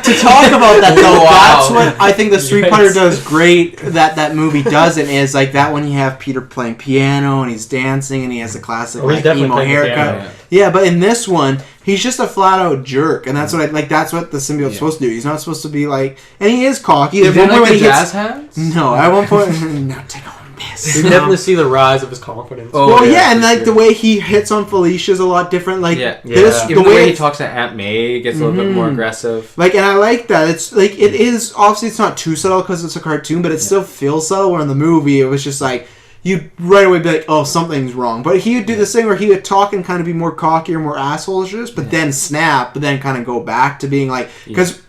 to talk about that though, that's what I think the Street Fighter does great. That movie doesn't is like that when you have Peter playing piano and he's dancing and he has a classic like emo haircut. Yeah, but in this one, he's just a flat out jerk, and that's what I like. That's what the symbiote's supposed to do. He's not supposed to be like, and he is cocky. At one point when he jazz hands. No, at one point, no, take on. You can definitely see the rise of his confidence. Oh, well, yeah, and like the way he hits on Felicia is a lot different. Like even the way he talks to Aunt May gets a little bit more aggressive. Like, and I like that. It's like it is obviously it's not too subtle because it's a cartoon, but it still feels subtle. Where in the movie, it was just like you'd right away be like, oh, something's wrong. But he would do this thing where he would talk and kind of be more cocky or more asshole-ish, but then snap, but then kind of go back to being like because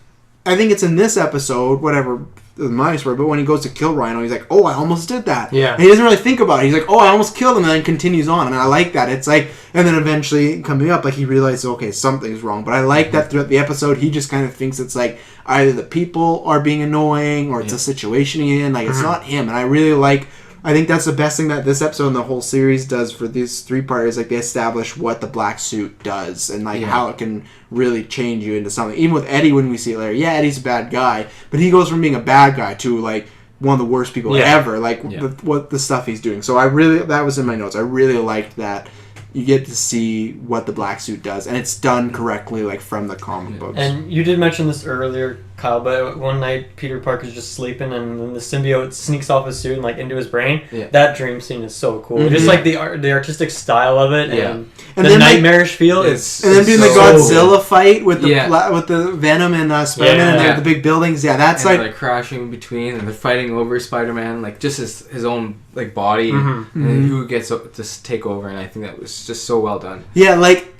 I think it's in this episode, whatever. Minus word, but when he goes to kill Rhino, he's like, "Oh, I almost did that." Yeah, and he doesn't really think about it. He's like, "Oh, I almost killed him," and then continues on. And I like that. It's like, and then eventually coming up, like he realizes, okay, something's wrong. But I like that throughout the episode, he just kind of thinks it's like either the people are being annoying or it's a situation he's in. Like it's not him. And I really like. I think that's the best thing that this episode and the whole series does for these 3 parts. Like they establish what the black suit does and like how it can really change you into something. Even with Eddie, when we see it later, Eddie's a bad guy, but he goes from being a bad guy to like one of the worst people ever. Like what the stuff he's doing. So that was in my notes. I really liked that. You get to see what the black suit does, and it's done correctly, like from the comic books. And you did mention this earlier, Kyle, but one night Peter Parker's just sleeping, and then the symbiote sneaks off his suit and like into his brain. Yeah. That dream scene is so cool. Just like the artistic style of it, and the nightmarish feel is. And then doing the Godzilla fight with the Venom and Spider-Man and the big buildings. Yeah, that's and like crashing in between, and they're fighting over Spider-Man, like just his own like body, and who gets to take over. And I think that was just so well done. Yeah, like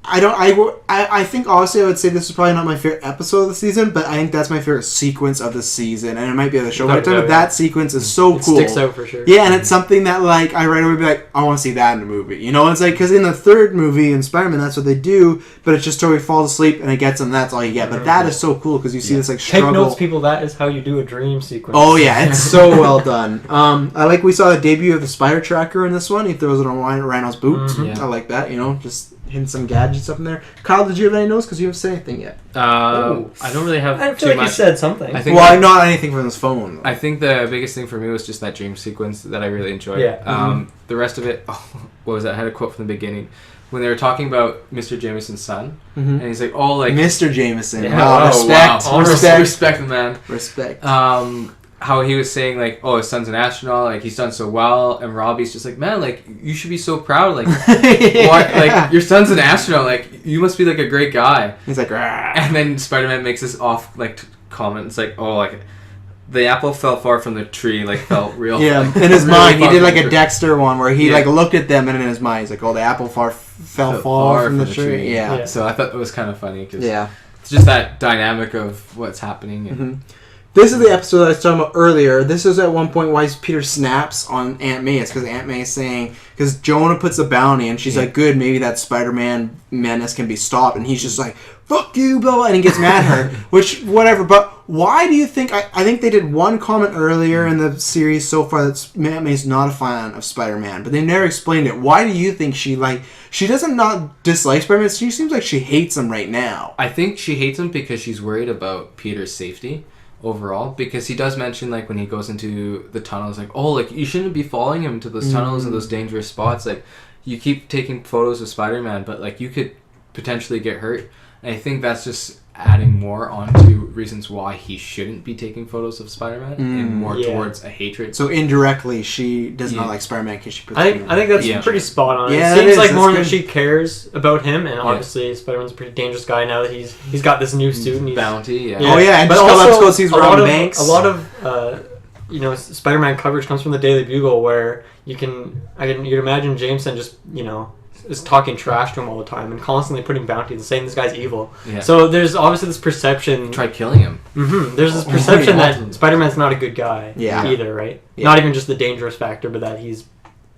I think honestly I would say this is probably not my favorite episode of the season, but I think that's my favorite sequence of the season, and it might be of the show. But that sequence is so cool. It sticks out for sure. Yeah, and it's something that like I right away be like, I want to see that in a movie. You know, it's like because in the third movie in Spider-Man, that's what they do, but it's just totally falls asleep and it gets him. That's all you get. But that is so cool because you see this like struggle. Take notes, people. That is how you do a dream sequence. Oh yeah, it's so well done. I like we saw the debut of the Spider Tracker in this one. He throws it on Rhino's boot. Mm-hmm. I like that. You know, just hitting some gadgets up in there. Kyle, did you have any notes? Because you haven't said anything yet. I don't really have I feel too like much. you said something. I think not anything from his phone. I think the biggest thing for me was just that dream sequence that I really enjoyed. Yeah. The rest of it, what was that? I had a quote from the beginning when they were talking about Mr. Jameson's son, and he's like, "Oh, like Mr. Jameson." Yeah. Wow, respect. Wow. Respect the man. Respect. How he was saying like, "Oh, his son's an astronaut. Like he's done so well," and Robbie's just like, "Man, like you should be so proud. Like, why, like your son's an astronaut. Like you must be like a great guy." He's like, "Rah." And then Spider-Man makes this off like comment. It's like, "Oh, like the apple fell far from the tree. Like felt real." Yeah, like, in his really mind, he far did from like the a tree. Dexter one where he like looked at them, and in his mind, he's like, "Oh, the apple fell far from the tree." Yeah. So I thought it was kind of funny because Yeah. it's just that dynamic of what's happening. And, This is the episode that I was talking about earlier. This is at one point why Peter snaps on Aunt May. It's because Aunt May is saying, because Jonah puts a bounty, and she's like, good, maybe that Spider-Man menace can be stopped. And he's just like, fuck you, blah, blah, and he gets mad at her. Which, whatever. But why do you think, I think they did one comment earlier in the series so far that Aunt May's not a fan of Spider-Man. But they never explained it. Why do you think she doesn't not dislike Spider-Man? She seems like she hates him right now. I think she hates him because she's worried about Peter's safety overall, because he does mention like when he goes into the tunnels, like, oh, like you shouldn't be following him to those tunnels and those dangerous spots. Like you keep taking photos of Spider-Man, but like you could potentially get hurt. And I think that's just adding more onto reasons why he shouldn't be taking photos of Spider-Man and more towards a hatred. So indirectly, she does not like Spider-Man because she puts. I think that's pretty spot on. Yeah, it seems like that's more good. that she cares about him, and obviously Spider-Man's a pretty dangerous guy now that he's got this new suit and he's bounty. Yeah. Oh yeah, and but just also let's go see Robin Banks. A lot of Spider-Man coverage comes from the Daily Bugle, where you'd imagine Jameson just is talking trash to him all the time and constantly putting bounties and saying this guy's evil. Yeah. So there's obviously this perception. Try killing him. Mm-hmm. There's this perception that Spider-Man's not a good guy either, right? Yeah. Not even just the dangerous factor, but that he's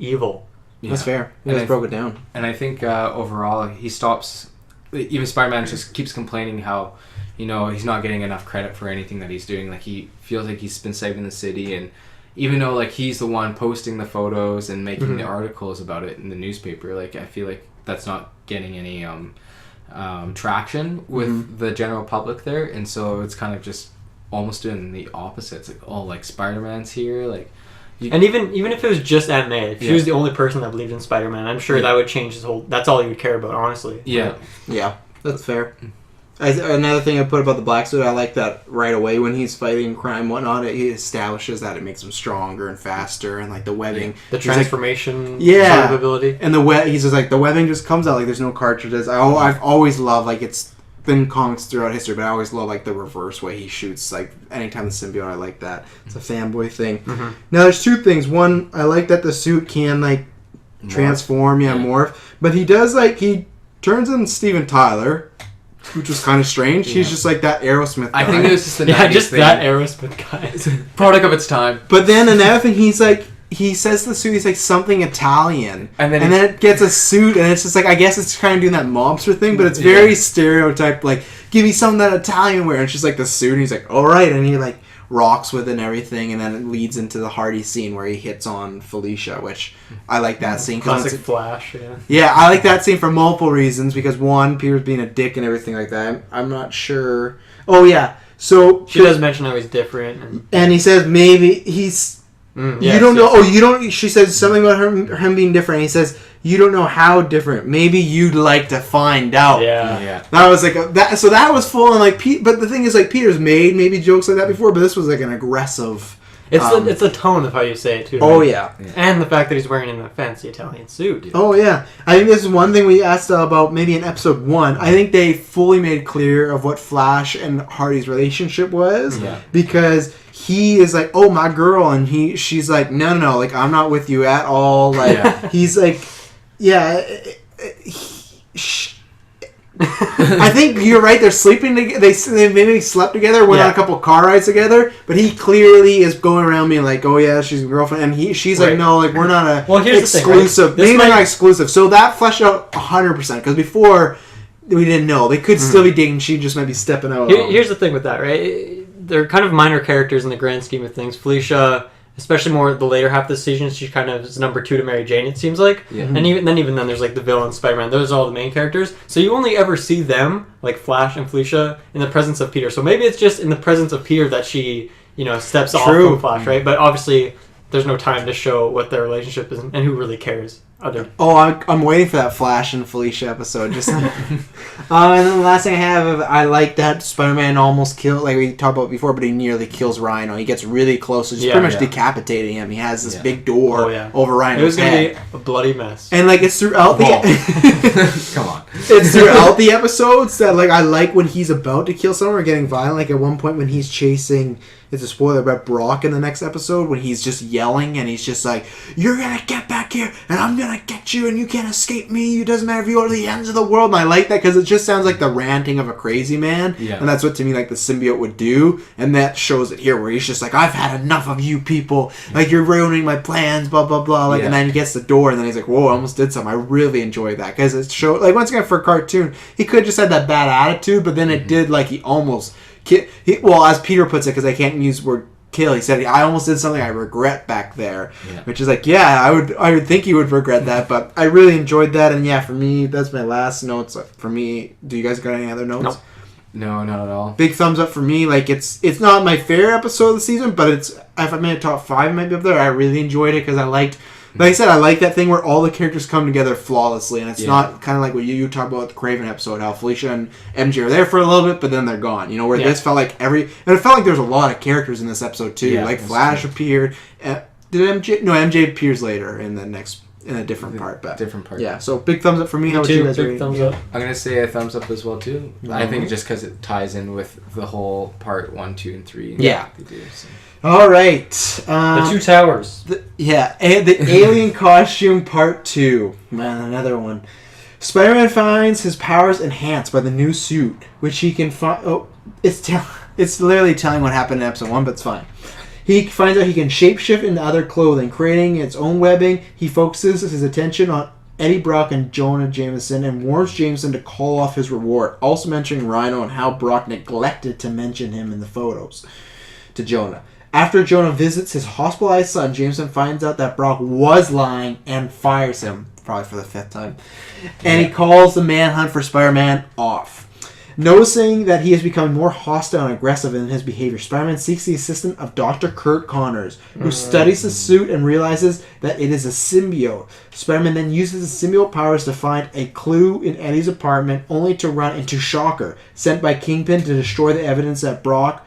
evil. Yeah. That's fair. You guys broke it down. And I think overall he stops. Even Spider-Man just keeps complaining how, he's not getting enough credit for anything that he's doing. Like he feels like he's been saving the city, and even though like he's the one posting the photos and making the articles about it in the newspaper, like I feel like that's not getting any traction with the general public there, and so it's kind of just almost doing the opposite. It's like, oh, like Spider-Man's here, like. And even if it was just Aunt May, if she was the only person that believed in Spider-Man, I'm sure that would change his whole. That's all he would care about, honestly. Yeah. Yeah, that's fair. Another thing I put about the black suit, I like that right away when he's fighting crime and whatnot, he establishes that it makes him stronger and faster, and like the webbing, the transformation, sort of ability, and he's just like the webbing just comes out like there's no cartridges. I've always loved, like, it's been comics throughout history, but I always love like the reverse way he shoots. Like anytime the symbiote, I like that. It's a fanboy thing. Now there's two things. One, I like that the suit can like transform, morph, but he does he turns into Steven Tyler, which was kind of strange. He's just like that Aerosmith guy. I think it was just the 90s just thing. that Aerosmith guy. Product of its time. But then another thing, he says to the suit, he's like something Italian, and then it gets a suit, and it's just like, I guess it's kind of doing that mobster thing, but it's very stereotyped. Like, give me something that Italian wear, and it's just like the suit, and he's like, all right, and he like rocks with it and everything, and then it leads into the Hardy scene where he hits on Felicia, which I like that scene. Classic Flash, Yeah, I like that scene for multiple reasons, because one, Peter's being a dick and everything like that. I'm not sure. Oh yeah, so she does mention how he's different, and he says maybe he's. You don't know. Oh, you don't. She says something about him being different. And he says you don't know how different. Maybe you'd like to find out. Yeah. That was like that. So that was full on like Pete. But the thing is, like, Peter's made maybe jokes like that before, but this was like an aggressive. It's the tone of how you say it too. Oh right? yeah, and the fact that he's wearing a fancy Italian suit. Oh yeah, I think this is one thing we asked about maybe in episode 1. I think they fully made clear of what Flash and Hardy's relationship was, because he is like, oh, my girl, and she's like, no, like, I'm not with you at all. Like, he's like, I think you're right. They're sleeping together. They maybe slept together, went on a couple car rides together. But he clearly is going around being like, "Oh yeah, she's a girlfriend," and she's like, "No, like we're not here's exclusive. The thing, right? Maybe they're not exclusive." So that fleshed out 100% because before we didn't know. They could still be dating. She just might be stepping out. Here's the thing with that, right? They're kind of minor characters in the grand scheme of things. Felicia, especially more the later half of the season, she kind of is number 2 to Mary Jane, it seems like. Yeah. And even then there's like the villain, Spider-Man. Those are all the main characters. So you only ever see them, like Flash and Felicia, in the presence of Peter. So maybe it's just in the presence of Peter that she, steps off from Flash, right? But obviously, there's no time to show what their relationship is and who really cares. I'm waiting for that Flash and Felicia episode. Just and then the last thing I have, I like that Spider-Man almost killed, like we talked about before, but he nearly kills Rhino. He gets really close, so just pretty much decapitating him. He has this big door over Rhino's head. It was going to be a bloody mess. And like it's throughout the come on, it's throughout the episodes that like I like when he's about to kill someone or getting violent. Like at one point when he's chasing. It's a spoiler, but Brock in the next episode when he's just yelling and he's just like, "You're gonna get back here and I'm gonna get you and you can't escape me. It doesn't matter if you go to the ends of the world." And I like that because it just sounds like the ranting of a crazy man. Yeah. And that's what to me like the symbiote would do. And that shows it here where he's just like, "I've had enough of you people. Like you're ruining my plans, blah blah blah." Like and then he gets the door and then he's like, "Whoa, I almost did something." I really enjoyed that because it showed like once again for a cartoon, he could have just had that bad attitude, but then it did like he almost. Well, as Peter puts it, because I can't use the word kill, he said, "I almost did something I regret back there," which is like, yeah, I would think you would regret that, but I really enjoyed that, and yeah, for me, that's my last notes. For me, do you guys got any other notes? Nope. No, not at all. Big thumbs up for me. Like it's not my favorite episode of the season, but it's if I'm in a top 5, it might be up there. I really enjoyed it because I liked. Like I said, I like that thing where all the characters come together flawlessly, and it's not kind of like what you talk about with the Kraven episode, how Felicia and MJ are there for a little bit, but then they're gone. Where this felt like and it felt like there was a lot of characters in this episode too. Like Flash appeared. Did MJ? No, MJ appears later in a different part. But different part. Yeah. So big thumbs up for me. How about you guys? Big thumbs up. I'm gonna say a thumbs up as well too. Mm-hmm. I think just because it ties in with the whole part 1, 2, and 3. Yeah. They do, so. All right. The 2 towers. And the alien costume part 2. Man, another one. Spider-Man finds his powers enhanced by the new suit, which he can find. Oh, it's literally telling what happened in episode 1, but it's fine. He finds out he can shapeshift into other clothing, creating its own webbing. He focuses his attention on Eddie Brock and Jonah Jameson and warns Jameson to call off his reward, also mentioning Rhino and how Brock neglected to mention him in the photos to Jonah. After Jonah visits his hospitalized son, Jameson finds out that Brock was lying and fires him, probably for the 5th time. And he calls the manhunt for Spider-Man off. Noticing that he is becoming more hostile and aggressive in his behavior, Spider-Man seeks the assistance of Dr. Kurt Connors, who studies the suit and realizes that it is a symbiote. Spider-Man then uses the symbiote powers to find a clue in Eddie's apartment, only to run into Shocker, sent by Kingpin to destroy the evidence that Brock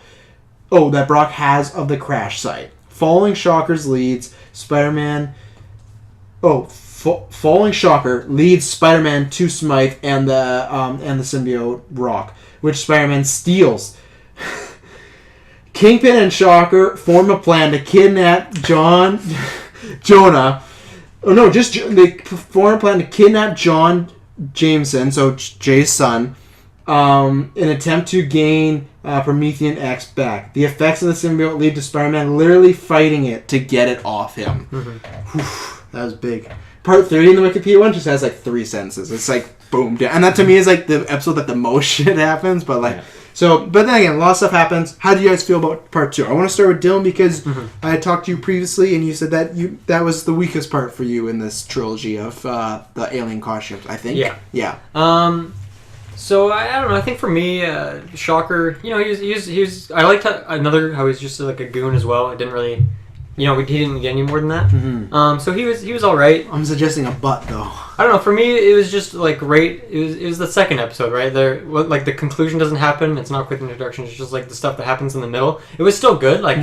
has of the crash site. Following Shocker's leads, Following Shocker leads Spider-Man to Smythe and the symbiote Brock, which Spider-Man steals. Kingpin and Shocker form a plan to kidnap Jonah. Oh no, they form a plan to kidnap John Jameson, so Jay's son, in an attempt to gain Promethean X back. The effects of the symbiote lead to Spider-Man literally fighting it to get it off him. Mm-hmm. That was big. Part 30 in the Wikipedia one just has like 3 sentences. It's like boom, and that to me is like the episode that the most shit happens. But like, but then again, a lot of stuff happens. How do you guys feel about part 2? I want to start with Dylan because I had talked to you previously, and you said that was the weakest part for you in this trilogy of the alien costumes. I think. Yeah. So I don't know. I think for me, Shocker. He was. I liked how he's just like a goon as well. I didn't really. He didn't get any more than that. Mm-hmm. So he was all right. I'm suggesting a butt though. I don't know. For me, it was just like great. It was the second episode, right? Like the conclusion doesn't happen. It's not quick introduction. It's just like the stuff that happens in the middle. It was still good. Like,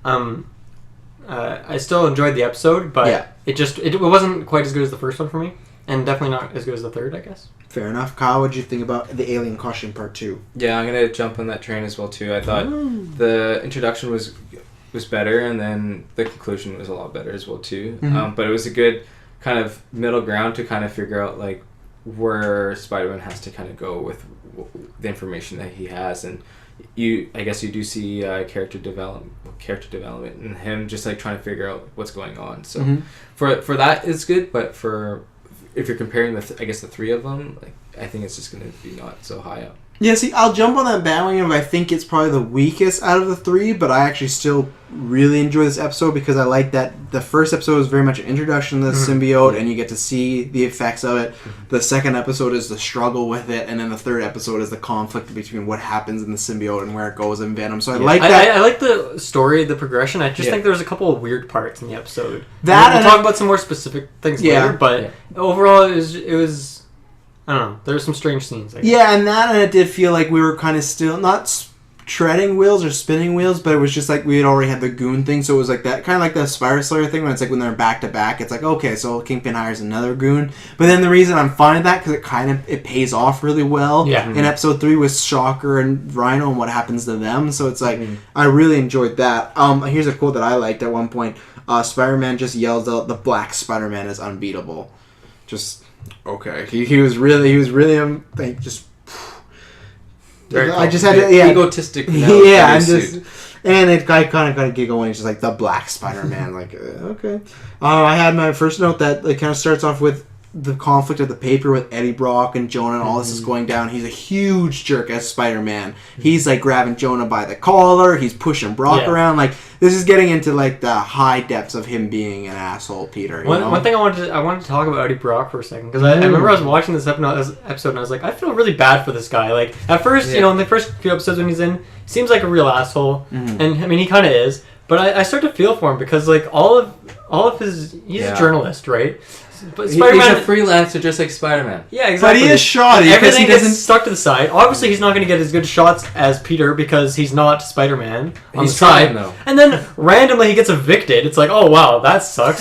I still enjoyed the episode, but it wasn't quite as good as the first one for me, and definitely not as good as the third, I guess. Fair enough. Kyle, what did you think about the alien costume part 2? Yeah, I'm gonna jump on that train as well too. I thought the introduction was better, and then the conclusion was a lot better as well too. Mm-hmm. But it was a good kind of middle ground to kind of figure out like where Spider-Man has to kind of go with the information that he has, and I guess you do see character development and him just like trying to figure out what's going on. So for that it's good, but if you're comparing the three of them, like I think it's just going to be not so high up. Yeah, see, I'll jump on that bandwagon. I think it's probably the weakest out of the three, but I actually still really enjoy this episode because I like that the first episode is very much an introduction to the symbiote, and you get to see the effects of it. The second episode is the struggle with it, and then the third episode is the conflict between what happens in the symbiote and where it goes in Venom. So I like that. I like the story, the progression. I just think there's a couple of weird parts in the episode. We'll talk about some more specific things later, but overall it was I don't know. There were some strange scenes. And it did feel like we were kind of still not treading wheels or spinning wheels, but it was just like we had already had the goon thing, so it was like that kind of like the Spider Slayer thing when it's like when they're back to back, it's like okay, so Kingpin hires another goon. But then the reason I'm fine with that because it pays off really well. In episode 3 with Shocker and Rhino and what happens to them, so it's like I really enjoyed that. Here's a quote that I liked at one point. Spider-Man just yells out, "The Black Spider-Man is unbeatable." Just okay. He was really like just. I just had to, egotistic. And it I kind of got a giggle when he's just like the Black Spider-Man. Like okay. I had my first note that it kind of starts off with the conflict of the paper with Eddie Brock and Jonah, and all this is going down. He's a huge jerk as Spider-Man. He's like grabbing Jonah by the collar. He's pushing Brock around. Like this is getting into like the high depths of him being an asshole, Peter. One thing I wanted to talk about Eddie Brock for a second because I remember I was watching this episode and I was like, I feel really bad for this guy. Like at first, in the first few episodes when he's in, he seems like a real asshole, and I mean he kind of is. But I start to feel for him because like all of his he's a journalist, right? But Spider-Man, he's a freelancer just like Spider-Man. Yeah, exactly. But he is shoddy. Everything gets stuck to the side. Obviously, he's not going to get as good shots as Peter because he's not Spider-Man on the side. Though. And then randomly he gets evicted. It's like, oh wow, that sucks.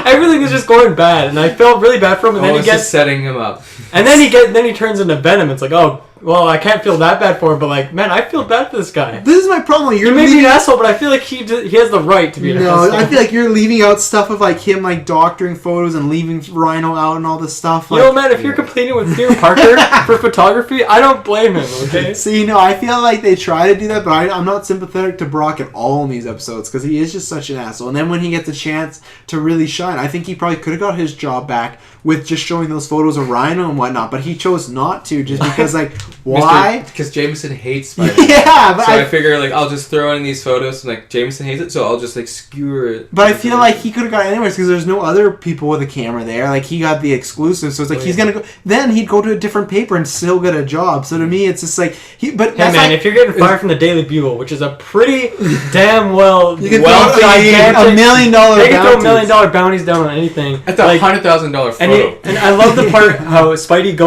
Everything is just going bad, and I felt really bad for him. And then he gets just setting him up. And then he turns into Venom. It's like, oh. Well, I can't feel that bad for him, but like, man, I feel bad for this guy. This is my problem. He may be an asshole, but I feel like he has the right to be an asshole. No, I feel like you're leaving out stuff of like him like doctoring photos and leaving Rhino out and all this stuff. Like, man, if you're competing with Peter Parker for photography, I don't blame him. Okay. See, I feel like they try to do that, but I'm not sympathetic to Brock at all in these episodes because he is just such an asshole. And then when he gets a chance to really shine, I think he probably could have got his job back with just showing those photos of Rhino and whatnot, but he chose not to just because like why? Because Jameson hates Spider-Man. Yeah, but so I figure like I'll just throw in these photos and like Jameson hates it, so I'll just like skewer it. But I feel like he could have got it anyways because there's no other people with a camera there. Like he got the exclusive, so it's like he's gonna go. Then he'd go to a different paper and still get a job. So to me, it's just like if you're getting fired from the Daily Bugle, which is a pretty damn you can throw $1 million they can throw $1 million bounties down on anything. That's a $100,000 photo. And I love the part how Spidey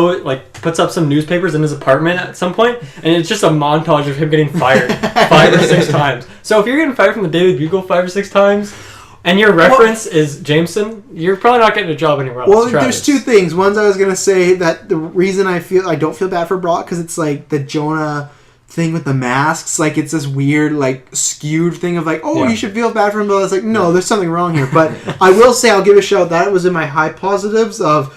puts up some newspapers in his apartment at some point, and it's just a montage of him getting fired 5 or 6 times. So if you're getting fired from the Daily Bugle 5 or 6 times, and your reference is Jameson, you're probably not getting a job anywhere else. Well, there's 2 things. One, I was going to say that the reason I don't feel bad for Brock because it's like the Jonah thing with the masks. Like it's this weird, like skewed thing of like, you should feel bad for him. But I was like, no, there's something wrong here. But I will say, I'll give a shout. That was in my high positives of.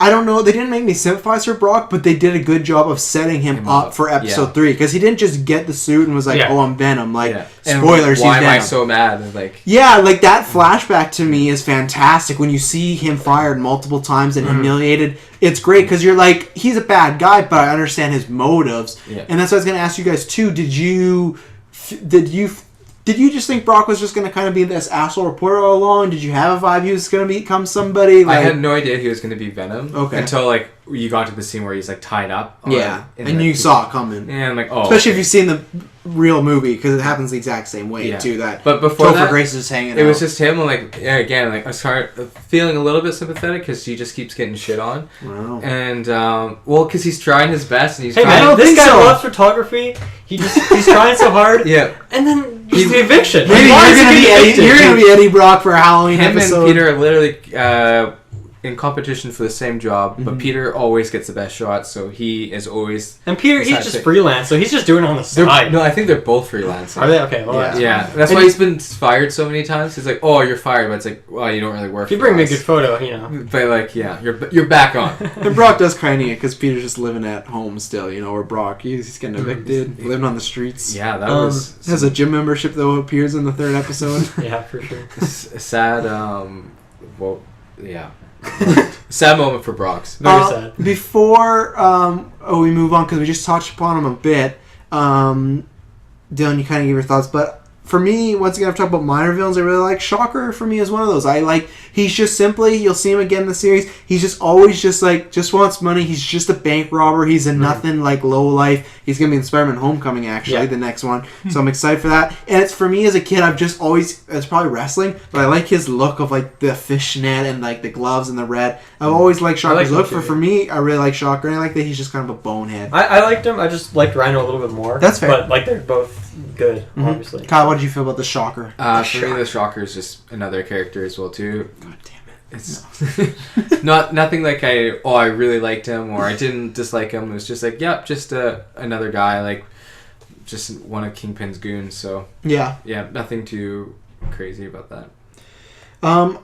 I don't know. They didn't make me sympathize for Brock, but they did a good job of setting him up for episode 3 because he didn't just get the suit and was like, "Oh, I'm Venom." Like spoilers, why he's Venom. Am I so mad? And like like that flashback to me is fantastic when you see him fired multiple times and humiliated. It's great because you're like, he's a bad guy, but I understand his motives, and that's what I was going to ask you guys too. Did you just think Brock was just going to kind of be this asshole reporter all along? Did you have a vibe he was going to become somebody? I had no idea he was going to be Venom. Okay. Until like you got to the scene where he's like tied up. And you saw it coming. And I'm like, especially if you've seen the real movie because it happens the exact same way too. But before Topher Grace is hanging out. It was just him. Like again, like I started feeling a little bit sympathetic because he just keeps getting shit on. Wow. And because he's trying his best and he's trying. Man, this guy loves photography. He's trying so hard. Yeah. And then he's the eviction. Maybe you're gonna be Eddie Brock for a Halloween episode. Him and Peter are literally in competition for the same job, but Peter always gets the best shot, so he is always... And Peter, he's just freelance, so he's just doing it on the side. No, I think they're both freelancing. Are they? Okay, well, yeah. That's why he's been fired so many times. He's like, oh, you're fired, but it's like, well, you don't really work. If you bring me a good photo, you know. But like, yeah, you're back on. And Brock does kind of because Peter's just living at home still, you know, where Brock, he's getting evicted, living on the streets. Yeah, that was... Has a gym membership, though, appears in the 3rd episode. Yeah, for sure. Sad, well, yeah. Sad moment for Brox. Very sad. Before we move on, because we just touched upon him a bit, Dylan, you kind of gave your thoughts, but for me, once again, I've talked about minor villains I really like. Shocker, for me, is one of those. He's just simply, you'll see him again in the series, he's just always just wants money. He's just a bank robber. He's a nothing, low life. He's going to be in Spider-Man Homecoming, actually, the next one. So I'm excited for that. And it's, for me, as a kid, I've just always, it's probably wrestling, but I like his look of, the fishnet and, the gloves and the red. I've always liked Shocker's look. For me, I really like Shocker, and I like that he's just kind of a bonehead. I liked him. I just liked Rhino a little bit more. That's fair. But, they're both good, obviously. Kyle, what did you feel about the Shocker? For me, the Shocker is just another character as well, too. God damn it. It's nothing like I really liked him or I didn't dislike him. It was just just another guy, just one of Kingpin's goons. So yeah, nothing too crazy about that. I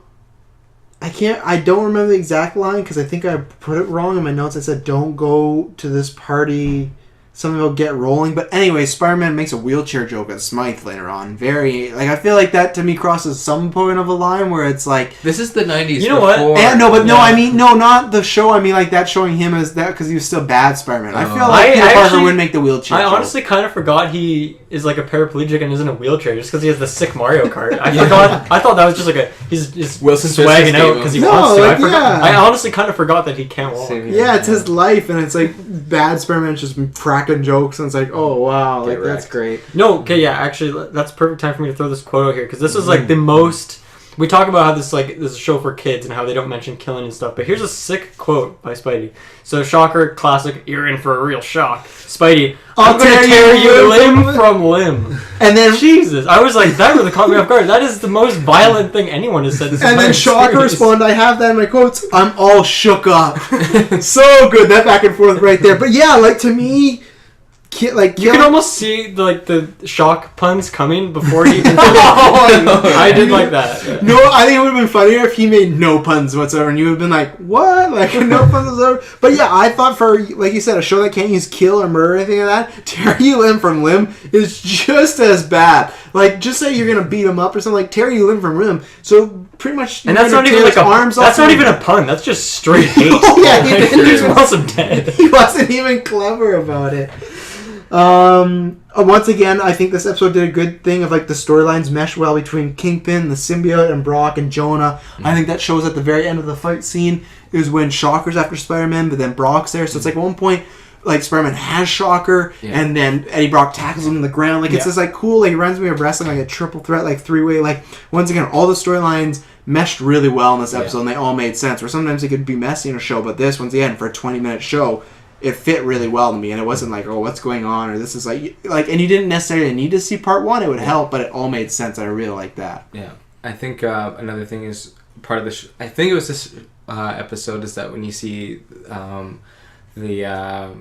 don't remember the exact line because I think I put it wrong in my notes. I said, don't go to this party, something about get rolling. But anyway, Spider-Man makes a wheelchair joke at Smythe later on. Very, I feel like that to me crosses some point of a line where it's this is the 90s. You know what? I mean, not the show. I mean, that showing him as that because he was still bad Spider-Man. I feel like Peter Parker wouldn't make the wheelchair joke. I honestly kind of forgot he is a paraplegic and is in a wheelchair just because he has the sick Mario Kart. I forgot. I thought that was just he's Wilson swagging out because he wants to. I I honestly kind of forgot that he can't walk. Yeah, it's his life, and it's bad Spider-Man's just cracking jokes, and it's oh wow, that's great. No, okay, yeah, actually, that's perfect time for me to throw this quote out here because this is the most. We talk about how this is a show for kids and how they don't mention killing and stuff, but here's a sick quote by Spidey. So, Shocker, classic, you're in for a real shock. Spidey, I'm going to tear you limb from limb. And then... Jesus. I was like, that really caught me off guard. That is the most violent thing anyone has said this And then Shocker responded, I have that in my quotes, I'm all shook up. So good, that back and forth right there. But yeah, to me... you can almost see the shock puns coming before he even I did like that. Yeah. No, I think it would have been funnier if he made no puns whatsoever and you would have been like, what? No puns whatsoever. But yeah, I thought for, like you said, a show that can't use kill or murder or anything like that, tear you limb from limb is just as bad. Just say you're going to beat him up or something, tear you limb from limb. So pretty much... And that's not even that's not even a pun. That's just straight hate. Oh, yeah, he just wants him dead. He wasn't even clever about it. Once again, I think this episode did a good thing of the storylines mesh well between Kingpin, the symbiote, and Brock and Jonah. I think that shows at the very end of the fight scene is when Shocker's after Spider-Man, but then Brock's there. So it's at one point, Spider-Man has Shocker, and then Eddie Brock tackles him in the ground. It's this cool, it reminds me of wrestling, a triple threat, three-way. Once again, all the storylines meshed really well in this episode, and they all made sense. Where sometimes it could be messy in a show, but this, once again, for a 20-minute show, it fit really well to me, and it wasn't what's going on, or this is and you didn't necessarily need to see part one, it would help, but it all made sense. I really like that. Yeah. I think another thing is part of the I think it was this episode is that when you see the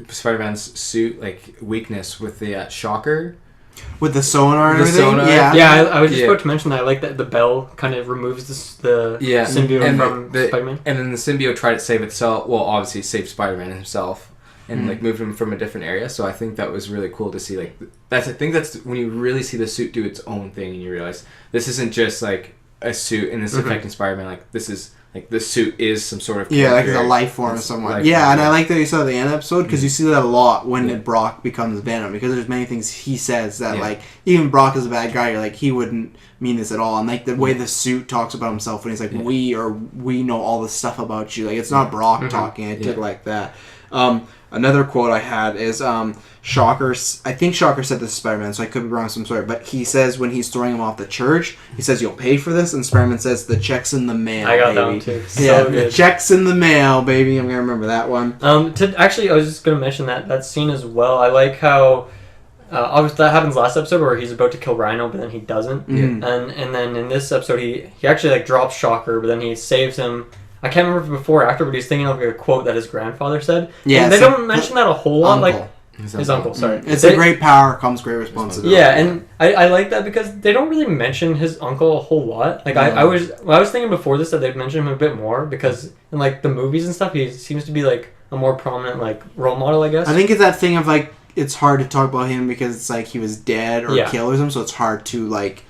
Spider-Man's suit, weakness with the Shocker, with the sonar and everything? I was just about to mention that. I like that the bell kind of removes the symbiote from Spider-Man. And then the symbiote tried to save itself. Well, obviously saved Spider-Man himself and moved him from a different area. So I think that was really cool to see. I think that's when you really see the suit do its own thing and you realize this isn't just a suit and this affecting Spider-Man. This is... the suit is some sort of character. It's a life form of someone. Yeah, and I like that you saw the end episode because you see that a lot when Brock becomes Venom because there's many things he says that even Brock is a bad guy. You're he wouldn't mean this at all. And the way the suit talks about himself when he's we know all this stuff about you. It's not Brock talking. I did like that. Another quote I had is Shocker. I think Shocker said this to Spider-Man, so I could be wrong some sort. But he says when he's throwing him off the church, he says, "You'll pay for this," and Spider-Man says, "The check's in the mail." I got baby. that one too. The check's in the mail, baby. I'm gonna remember that one. Actually, I was just gonna mention that scene as well. I like how. Obviously, that happens last episode where he's about to kill Rhino, but then he doesn't. And then in this episode, he actually drops Shocker, but then he saves him. I can't remember if before or after, but he's thinking of a quote that his grandfather said. Yeah, and they don't mention that a whole lot. Uncle. Like his uncle, sorry. It's a great power comes great responsibility. Yeah, and I like that because they don't really mention his uncle a whole lot. Like I was thinking before this that they'd mention him a bit more because in like the movies and stuff he seems to be like a more prominent like role model, I guess. I think it's that thing of like it's hard to talk about him because it's like he was dead or killed or something, so it's hard to like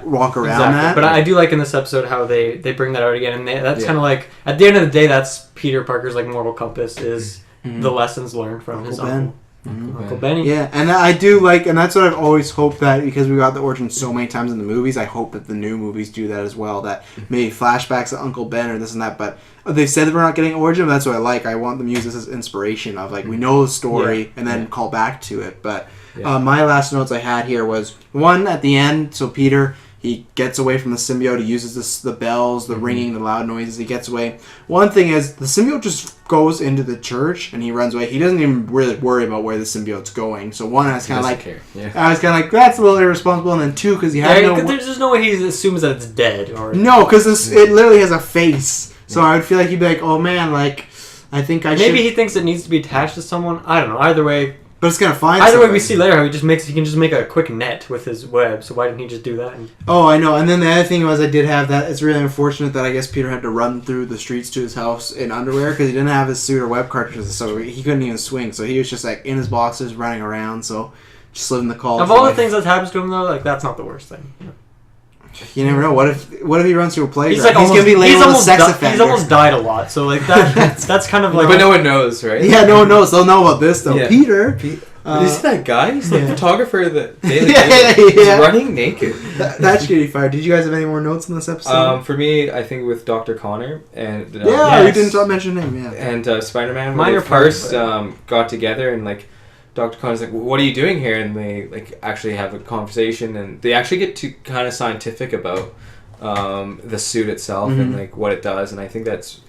walk around that. But I do like in this episode how they bring that out again, and that's kind of like at the end of the day that's Peter Parker's like moral compass is the lessons learned from his uncle. Uncle Benny. Yeah, and I do like, and that's what I've always hoped that because we got the origin so many times in the movies, I hope that the new movies do that as well. That maybe flashbacks of Uncle Ben or this and that. But they've said that we're not getting origin. But that's what I like. I want them to use this as inspiration of like we know the story and then call back to it. But my last notes I had here was one at the end. So Peter. He gets away from the symbiote. He uses the bells, the ringing, the loud noises. He gets away. One thing is, the symbiote just goes into the church and he runs away. He doesn't even really worry about where the symbiote's going. So one, I was kind of like, I was kind of like, that's a little irresponsible. And then two, because he had there's just no way he assumes that it's dead. Or no, because it literally has a face. So I would feel like he'd be like, oh man, like I think I should. Maybe he thinks it needs to be attached to someone. I don't know. Either way. But it's gonna find. Either way, we see later how he can just make a quick net with his web. So why didn't he just do that? Oh, I know. And then the other thing was, I did have that. It's really unfortunate that I guess Peter had to run through the streets to his house in underwear because he didn't have his suit or web cartridges, so he couldn't even swing. So he was just like in his boxers running around. So just living the call. Of all the things that happens to him, though, like that's not the worst thing. You never know. What if he runs through a playground? He's like gonna be labeled a sex offender. He's almost died a lot, so like that's kind of like. But no one knows, right? Yeah, no one knows. They'll know about this though. Yeah. Peter. You see that guy? He's the photographer of the Daily He's running naked. That's getting fired. Did you guys have any more notes in this episode? For me, I think with Dr. Connor and... we didn't mention him, And Spider-Man, when they first got together and like Dr. Connor's like, what are you doing here? And they like actually have a conversation and they actually get to kind of scientific about the suit itself and like what it does. And I think that's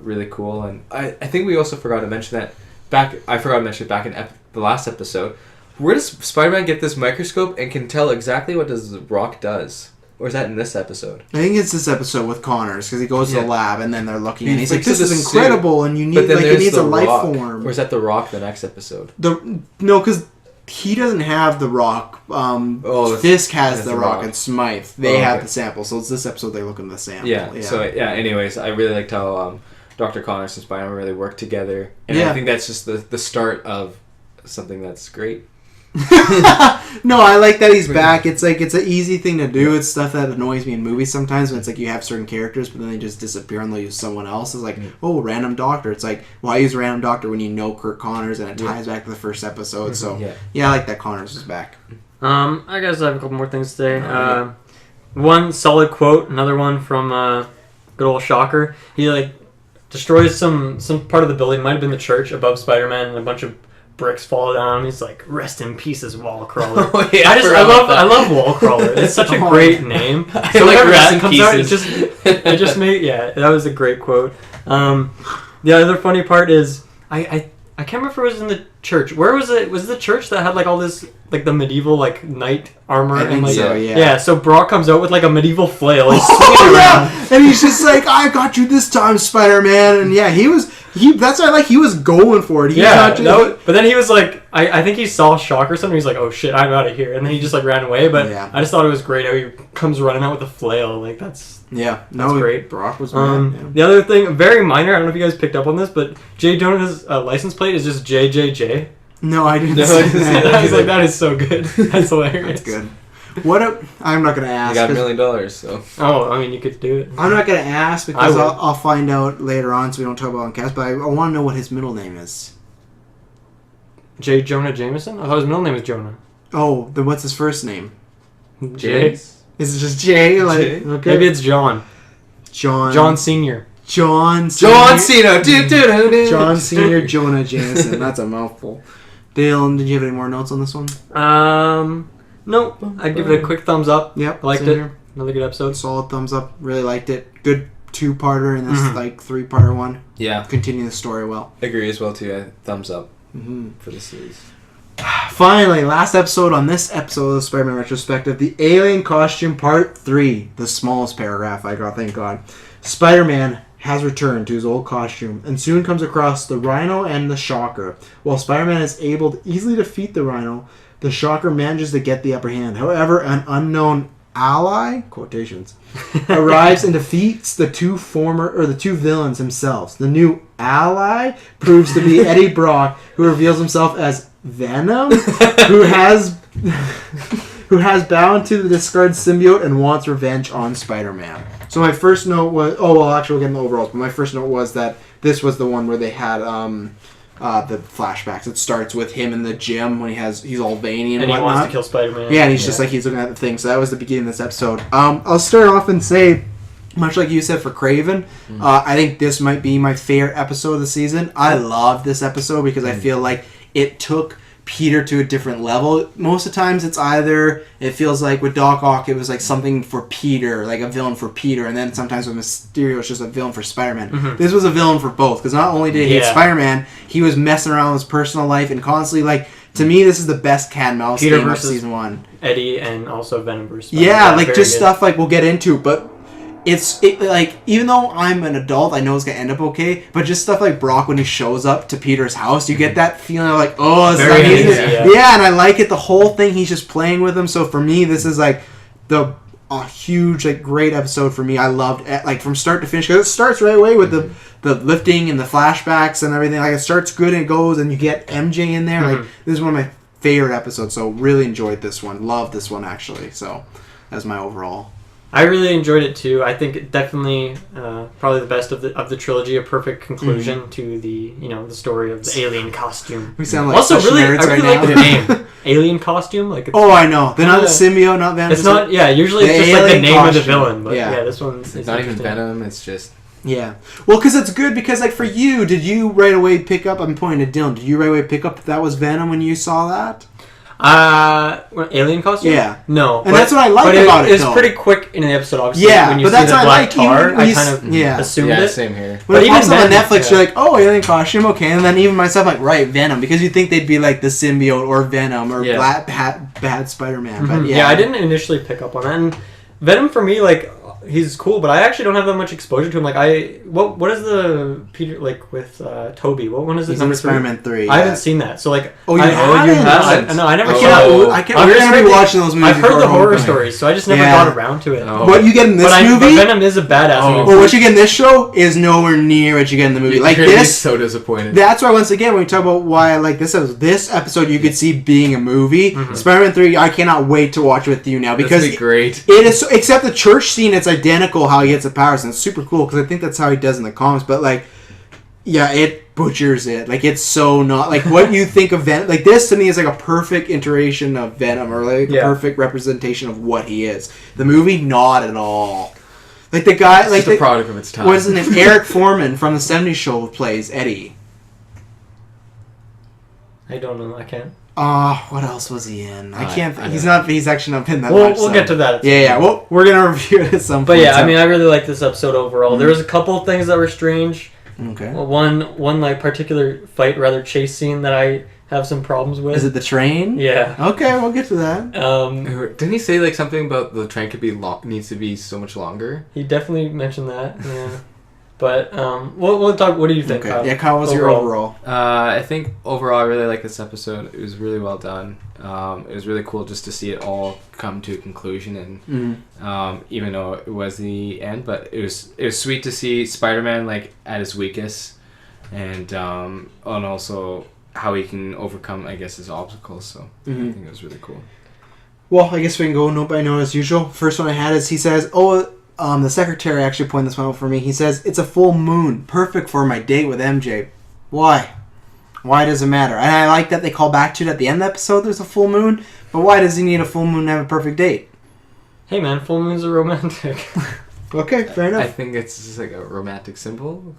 really cool. And I think we also forgot to mention that back in the last episode, where does Spider-Man get this microscope and can tell exactly what the rock does? Or is that in this episode? I think it's this episode with Connors because he goes to the lab and then they're looking and he's like, "This is incredible!" And you need it needs a life form. Or is that the rock? The next episode? No, because he doesn't have the rock. Fisk has the rock and Smythe. They have the sample, so it's this episode they're looking at the sample. Yeah. So anyways, I really liked how Dr. Connors and Spider-Man really work together, and I think that's just the start of something that's great. No, I like that he's back. It's like it's an easy thing to do. It's stuff that annoys me in movies sometimes when it's like you have certain characters but then they just disappear and they'll use someone else. It's like, random doctor. It's like, why use random doctor when you know Kirk Connors and it ties back to the first episode. So I like that Connors is back. I guess I have a couple more things to say. One solid quote, another one from good old Shocker. He like destroys some part of the building, might have been the church above Spider-Man, and a bunch of bricks fall down. He's like, "Rest in pieces, Wall Crawler." I love Wall Crawler. It's such a great name. So whenever that comes out, it just made that was a great quote. The other funny part is I can't remember if it was in the church. Where was it? Was it the church that had like all this like the medieval like knight armor? I think like, so, yeah. Yeah, so Brock comes out with like a medieval flail. He's swinging around. And he's just like, "I got you this time, Spider-Man." And that's why he was going for it. But then he was like, I think he saw Shock or something. He's like, "Oh shit, I'm out of here," and then he just like ran away. But I just thought it was great how he comes running out with a flail. Like that's great. Brock was mad. The other thing, very minor. I don't know if you guys picked up on this, but J. Jonah's license plate is just JJJ. No, I didn't see that. I was like, that is so good. That's hilarious. That's good. I'm not going to ask. You got $1 million, so. Oh, I mean, you could do it. I'm not going to ask because I'll find out later on, so we don't talk about it on cast. But I want to know what his middle name is. J. Jonah Jameson? I thought his middle name was Jonah. Oh, then what's his first name? J. Is it just J? Like, J? Okay. Maybe it's John. John Senior. John Cena. John Senior Jonah Jameson. That's a mouthful. Dale, did you have any more notes on this one? Nope. I'd give it a quick thumbs up. Yep. I liked it. Here. Another good episode. Solid thumbs up. Really liked it. Good 2-parter in this 3-parter one. Yeah. Continue the story well. Agree as well too. Thumbs up for the series. Finally, last episode on this episode of the Spider-Man Retrospective, the Alien Costume Part 3. The smallest paragraph I got, thank God. Spider-Man has returned to his old costume and soon comes across the Rhino and the Shocker. While Spider-Man is able to easily defeat the Rhino, the Shocker manages to get the upper hand. However, an unknown ally, quotations, arrives and defeats the two villains themselves. The new ally proves to be Eddie Brock, who reveals himself as Venom, who has bound to the discarded symbiote and wants revenge on Spider-Man. So my first note was... Oh, well, actually, we'll get in the overalls. But my first note was that this was the one where they had the flashbacks. It starts with him in the gym when he's all veiny and whatnot. He wants to kill Spider-Man. Yeah, and he's just like, he's looking at the thing. So that was the beginning of this episode. I'll start off and say, much like you said for Kraven, I think this might be my favorite episode of the season. I love this episode because I feel like it took Peter to a different level. Most of the times it's either, it feels like with Doc Ock it was like something for Peter, like a villain for Peter, and then sometimes with Mysterio it's just a villain for Spider-Man. This was a villain for both, because not only did he hate Spider-Man, he was messing around with his personal life and constantly, like, to me this is the best cat and mouse game of season 1. Eddie and also Venom versus Spider-Man. Yeah, like just good stuff like we'll get into, but it's like, even though I'm an adult, I know it's gonna end up okay. But just stuff like Brock when he shows up to Peter's house, you get that feeling of like, oh, this is amazing. Yeah, and I like it. The whole thing, he's just playing with him. So for me, this is like a huge, like, great episode for me. I loved it, like, from start to finish, because it starts right away with the lifting and the flashbacks and everything. Like, it starts good and it goes, and you get MJ in there. Like, this is one of my favorite episodes. So really enjoyed this one. Loved this one actually. So that's my overall. I really enjoyed it too. I think it definitely probably the best of the trilogy. A perfect conclusion to the the story of the alien costume. We sound like also really nerds I really right like the name alien costume. Like it's, I know they're not the symbiote, not Venom. It's not. Yeah, usually it's just like the name of the villain. But yeah this one's it's not even Venom. It's just. Yeah. Well, because it's good because, like, for you, did you right away pick up... I'm pointing to Dylan. Did you right away pick up that was Venom when you saw that? Alien costume? Yeah. No. And that's what I like about it, It's pretty quick in the episode, obviously. Yeah, when you but see that's the what black I like. tar, I kind of assumed it. Same here. When it pops up on Netflix, yeah. you're like, oh, alien costume, okay. And then even myself, like, right, Venom. Because you think they'd be like the symbiote or Venom or bad Spider-Man. But yeah, I didn't initially pick up on that. And Venom, for me, like... He's cool, but I actually don't have that much exposure to him. Like, what is the Peter, like, with Toby? What one is it? He's in Spider-Man 3. I haven't seen that. So, like... You haven't? No, I never... We're going to be watching those movies. I've heard the horror stories, so I just never got around to it. What you get in this movie... But Venom is a badass movie. Well, what you get in this show is nowhere near what you get in the movie. Like, this... so disappointed. That's why, once again, when we talk about why I like this episode you could see being a movie. Spider-Man 3, I cannot wait to watch it with you now, because... That'd be great. It is... Except the church scene, it's identical how he gets the powers, and it's super cool because I think that's how he does in the comics. But like, yeah, it butchers it. Like, it's so not like what you think of Venom. Like, this to me is like a perfect iteration of Venom, or like a perfect representation of what he is. The movie, not at all. Like the guy, it's like just a product of its time. What is his name? Eric Foreman from the '70s Show plays Eddie. I don't know. I can't. What else was he in? I can't. He's actually not been that much. We'll get to that. Yeah. Well, we're gonna review it at some point. But yeah, I mean, I really like this episode overall. There was a couple of things that were strange. Okay. Well, one like particular fight, rather chase scene that I have some problems with. Is it the train? Yeah. Okay, we'll get to that. Didn't he say like something about the train could be needs to be so much longer? He definitely mentioned that. Yeah. But we'll talk. What do you think? Okay. Kyle? Yeah, Kyle, what's your overall? I think overall I really like this episode. It was really well done. It was really cool just to see it all come to a conclusion, and even though it was the end, but it was sweet to see Spider-Man like at his weakest, and also how he can overcome, I guess, his obstacles. So I think it was really cool. Well, I guess we can go note by note as usual. First one I had is he says, the secretary actually pointed this one out for me. He says, it's a full moon. Perfect for my date with MJ. Why? Why does it matter? And I like that they call back to it at the end of the episode, there's a full moon. But why does he need a full moon to have a perfect date? Hey man, full moons are romantic. Okay, fair enough. I think it's just like a romantic symbol.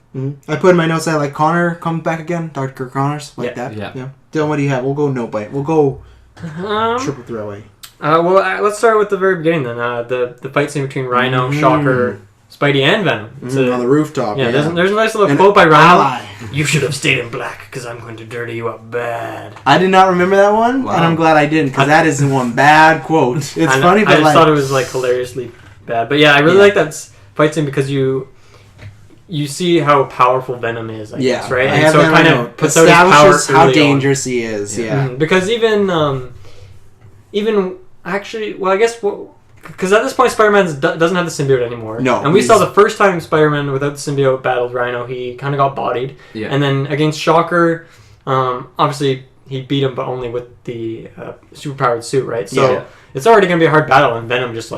I put in my notes that like Connor comes back again. Dr. Connors, like that. Yeah. Dylan, what do you have? We'll go note by it. We'll go triple throwaway. Let's start with the very beginning then. The fight scene between Rhino, Shocker, Spidey, and Venom. On the rooftop. Yeah, there's a nice little quote by Rhino. You should have stayed in black, because I'm going to dirty you up bad. I did not remember that one, and I'm glad I didn't, because that is one bad quote. It's funny, but I just thought it was like hilariously bad. But yeah, I really like that fight scene because you see how powerful Venom is, I guess, right? And so it kind of puts out his power how dangerous he is. Yeah. Because even actually, well, I guess because at this point Spider-Man doesn't have the symbiote anymore. No. And we saw the first time Spider-Man without the symbiote battled Rhino, he kind of got bodied. Yeah. And then against Shocker, obviously he beat him, but only with the superpowered suit, right? So it's already going to be a hard battle, and Venom just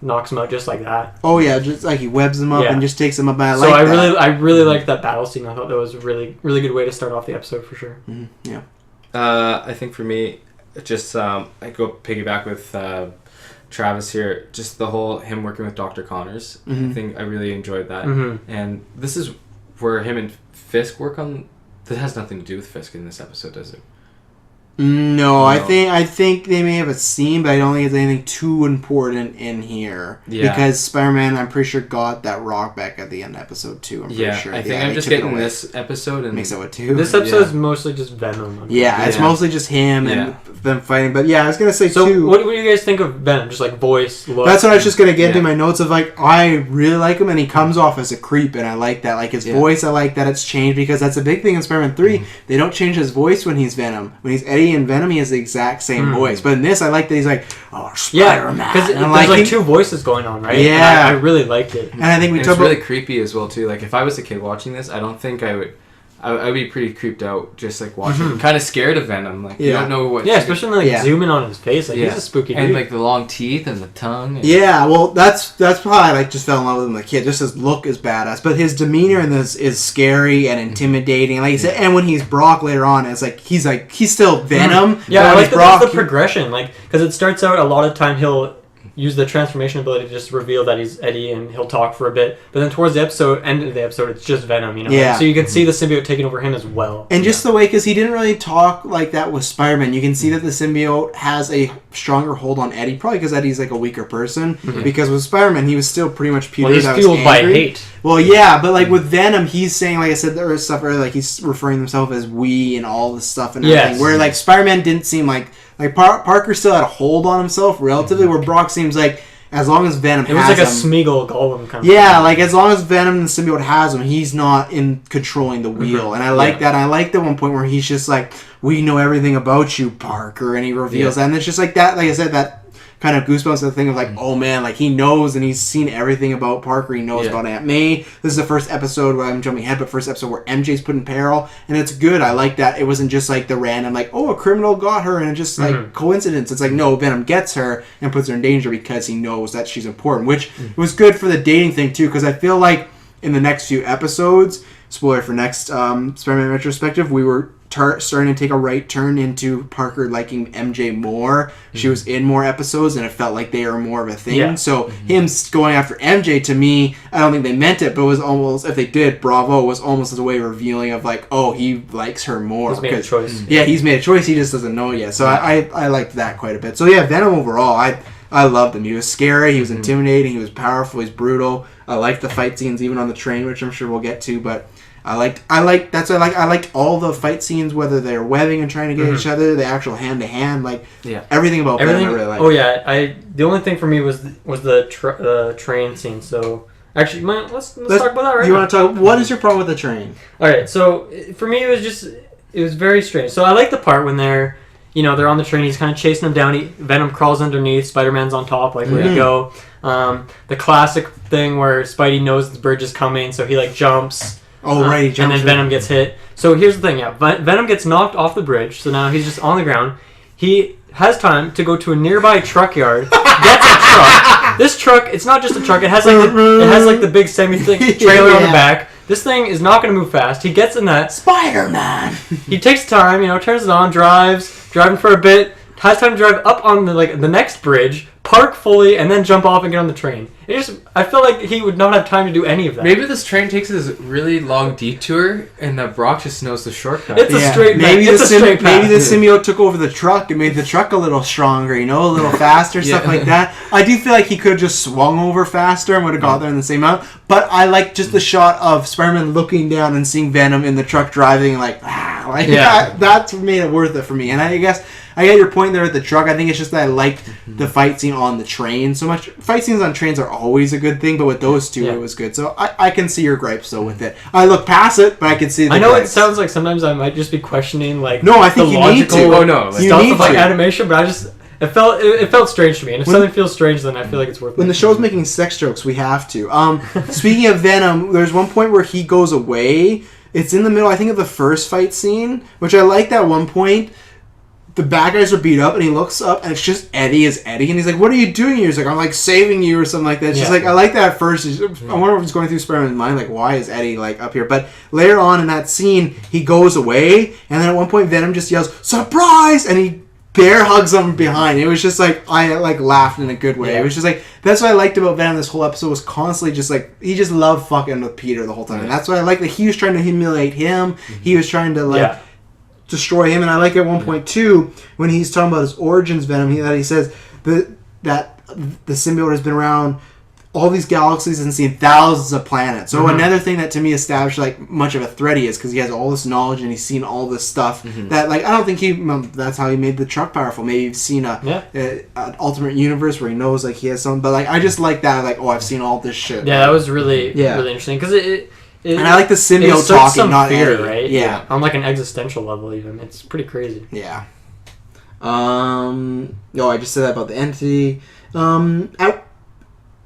knocks him out just like that. Oh yeah, just like he webs him up and just takes him up. I really liked that battle scene. I thought that was a really, really good way to start off the episode for sure. Mm-hmm. Yeah. I think for me, just I go piggyback with Travis here. Just the whole him working with Dr. Connors. I think I really enjoyed that. And this is where him and Fisk work on. This has nothing to do with Fisk in this episode, does it? No, I think they may have a scene, but I don't think it's anything too important in here. Yeah. Because Spider-Man, I'm pretty sure, got that rock back at the end of episode 2. I'm pretty sure. I think I'm just getting this episode and makes it what 2. This episode is mostly just Venom. It's mostly just him and them fighting. But yeah, I was gonna say so 2. What do you guys think of Venom? Just voice, look. That's what I was just gonna get to my notes of I really like him, and he comes off as a creep, and I like that. Like his voice, I like that it's changed because that's a big thing in Spider-Man 3. They don't change his voice when he's Venom. When he's Eddie and Venom, he has the exact same voice. But in this, I like that he's Spider-Man. Because there's 2 voices going on, right? Yeah. And I really liked it. And I think it's really creepy as well, too. If I was a kid watching this, I don't think I would... I'd be pretty creeped out just watching. Kind of scared of Venom. You don't know what... Yeah, especially when zoom in on his face. He's a spooky dude. And the long teeth and the tongue. And... Yeah, well, that's probably just fell in love with him as a kid. Just his look is badass. But his demeanor in this is scary and intimidating. Like you said, and when he's Brock later on, it's he's still Venom. Yeah, I like the progression. Because it starts out, a lot of time he'll use the transformation ability to just reveal that he's Eddie, and he'll talk for a bit. But then towards the end of the episode, it's just Venom, Yeah. So you can see the symbiote taking over him as well. And just the way, because he didn't really talk like that with Spider-Man, you can see that the symbiote has a stronger hold on Eddie, probably because Eddie's a weaker person. Because with Spider-Man, he was still pretty much Peter. Well, he's fueled by hate. Well, yeah, but with Venom, he's saying, like I said, there was stuff earlier, he's referring himself as we and all this stuff and everything. Yes. Where Spider-Man didn't seem like Parker still had a hold on himself relatively, where Brock seems like as long as Venom has him... It was like a Smeagol Gollum kind of thing. As long as Venom and the symbiote has him, he's not in controlling the wheel. And I like that. I like the one point where he's just we know everything about you, Parker, and he reveals that. And it's just that, like I said, that kind of goosebumps the thing of oh man, he knows and he's seen everything about Parker. He knows about Aunt May. This is the first episode where I'm jumping ahead, but first episode where MJ's put in peril, and it's good. I like that. It wasn't just the random a criminal got her and it's just coincidence. It's no, Venom gets her and puts her in danger because he knows that she's important, which was good for the dating thing too, because I feel like in the next few episodes, spoiler for next Spider-Man Retrospective, we were starting to take a right turn into Parker liking MJ more. She was in more episodes, and it felt like they were more of a thing. Yeah. So him going after MJ, to me, I don't think they meant it, but it was almost, if they did, bravo, was almost as a way of revealing of he likes her more. He's made a choice. Yeah, he's made a choice. He just doesn't know yet. So I liked that quite a bit. So yeah, Venom overall, I loved him. He was scary. He was intimidating. He was powerful. He's brutal. I liked the fight scenes, even on the train, which I'm sure we'll get to, but I liked all the fight scenes, whether they're webbing and trying to get each other, the actual hand to hand, everything about Venom I really liked. Oh yeah, the only thing for me was the train scene. So actually, let's talk about that right now. You want to talk? What is your problem with the train? All right, so for me it was very strange. So I like the part when they're on the train. He's kind of chasing them down. Venom crawls underneath. Spider-Man's on top. Where to go? The classic thing where Spidey knows the bridge is coming, so he jumps. Oh, right. He jumps and then Venom gets hit. So here's the thing. Yeah, Venom gets knocked off the bridge. So now he's just on the ground. He has time to go to a nearby truck yard. Gets a truck. This truck, it's not just a truck. It has the big semi trailer on the back. This thing is not going to move fast. He gets in that. Spider-Man! He takes time, turns it on, driving for a bit, has time to drive up on the next bridge, park fully, and then jump off and get on the train. I feel like he would not have time to do any of that. Maybe this train takes this really long detour, and that Brock just knows the shortcut. It's a straight path. Maybe the symbiote took over the truck and made the truck a little stronger, a little faster, stuff like that. I do feel like he could have just swung over faster and would have got there in the same amount. But I like just the shot of Spider-Man looking down and seeing Venom in the truck driving, that's what made it worth it for me. And I guess I get your point there with the truck. I think it's just that I liked the fight scene on the train so much. Fight scenes on trains are always a good thing, but with those two, it was good. So I can see your gripes though with it. I look past it, but I can see the gripes. It sounds like sometimes I might just be questioning like no, I think the you logical need to. Oh no, stuff of like animation, but it felt strange to me. And if something feels strange, then I feel like it's worth it. When the show's making sex jokes, we have to. Speaking of Venom, there's one point where he goes away. It's in the middle, I think, of the first fight scene, which I liked at one point. The bad guys are beat up, and he looks up, and it's just Eddie as Eddie, and he's like, "What are you doing here?" He's like, "I'm like saving you," or something like that. It's just like, I like that at first. I wonder if it's going through Spider-Man's mind, like, why is Eddie like up here? But later on in that scene, he goes away, and then at one point, Venom just yells, "Surprise!" and he bear hugs him behind. It was just like, I like laughed in a good way. It was just like, that's what I liked about Venom this whole episode, was constantly just like, he just loved fucking with Peter the whole time. And that's why I like that he was trying to humiliate him. He was trying to like destroy him. And I like at one point too, when he's talking about his origins, Venom, he says that the symbiote has been around all these galaxies and seen thousands of planets. So another thing that to me established like much of a threat he is, because he has all this knowledge and he's seen all this stuff that like I don't think that's how he made the truck powerful. Maybe he's seen an alternate universe where he knows like he has something. But like I just like that, like, oh, I've seen all this shit. Yeah, that was really really interesting, because it and I like the symbiote talking, some not fear, Eddie. right? Yeah, on like an existential level, even. It's pretty crazy. Yeah. I just said that about the entity.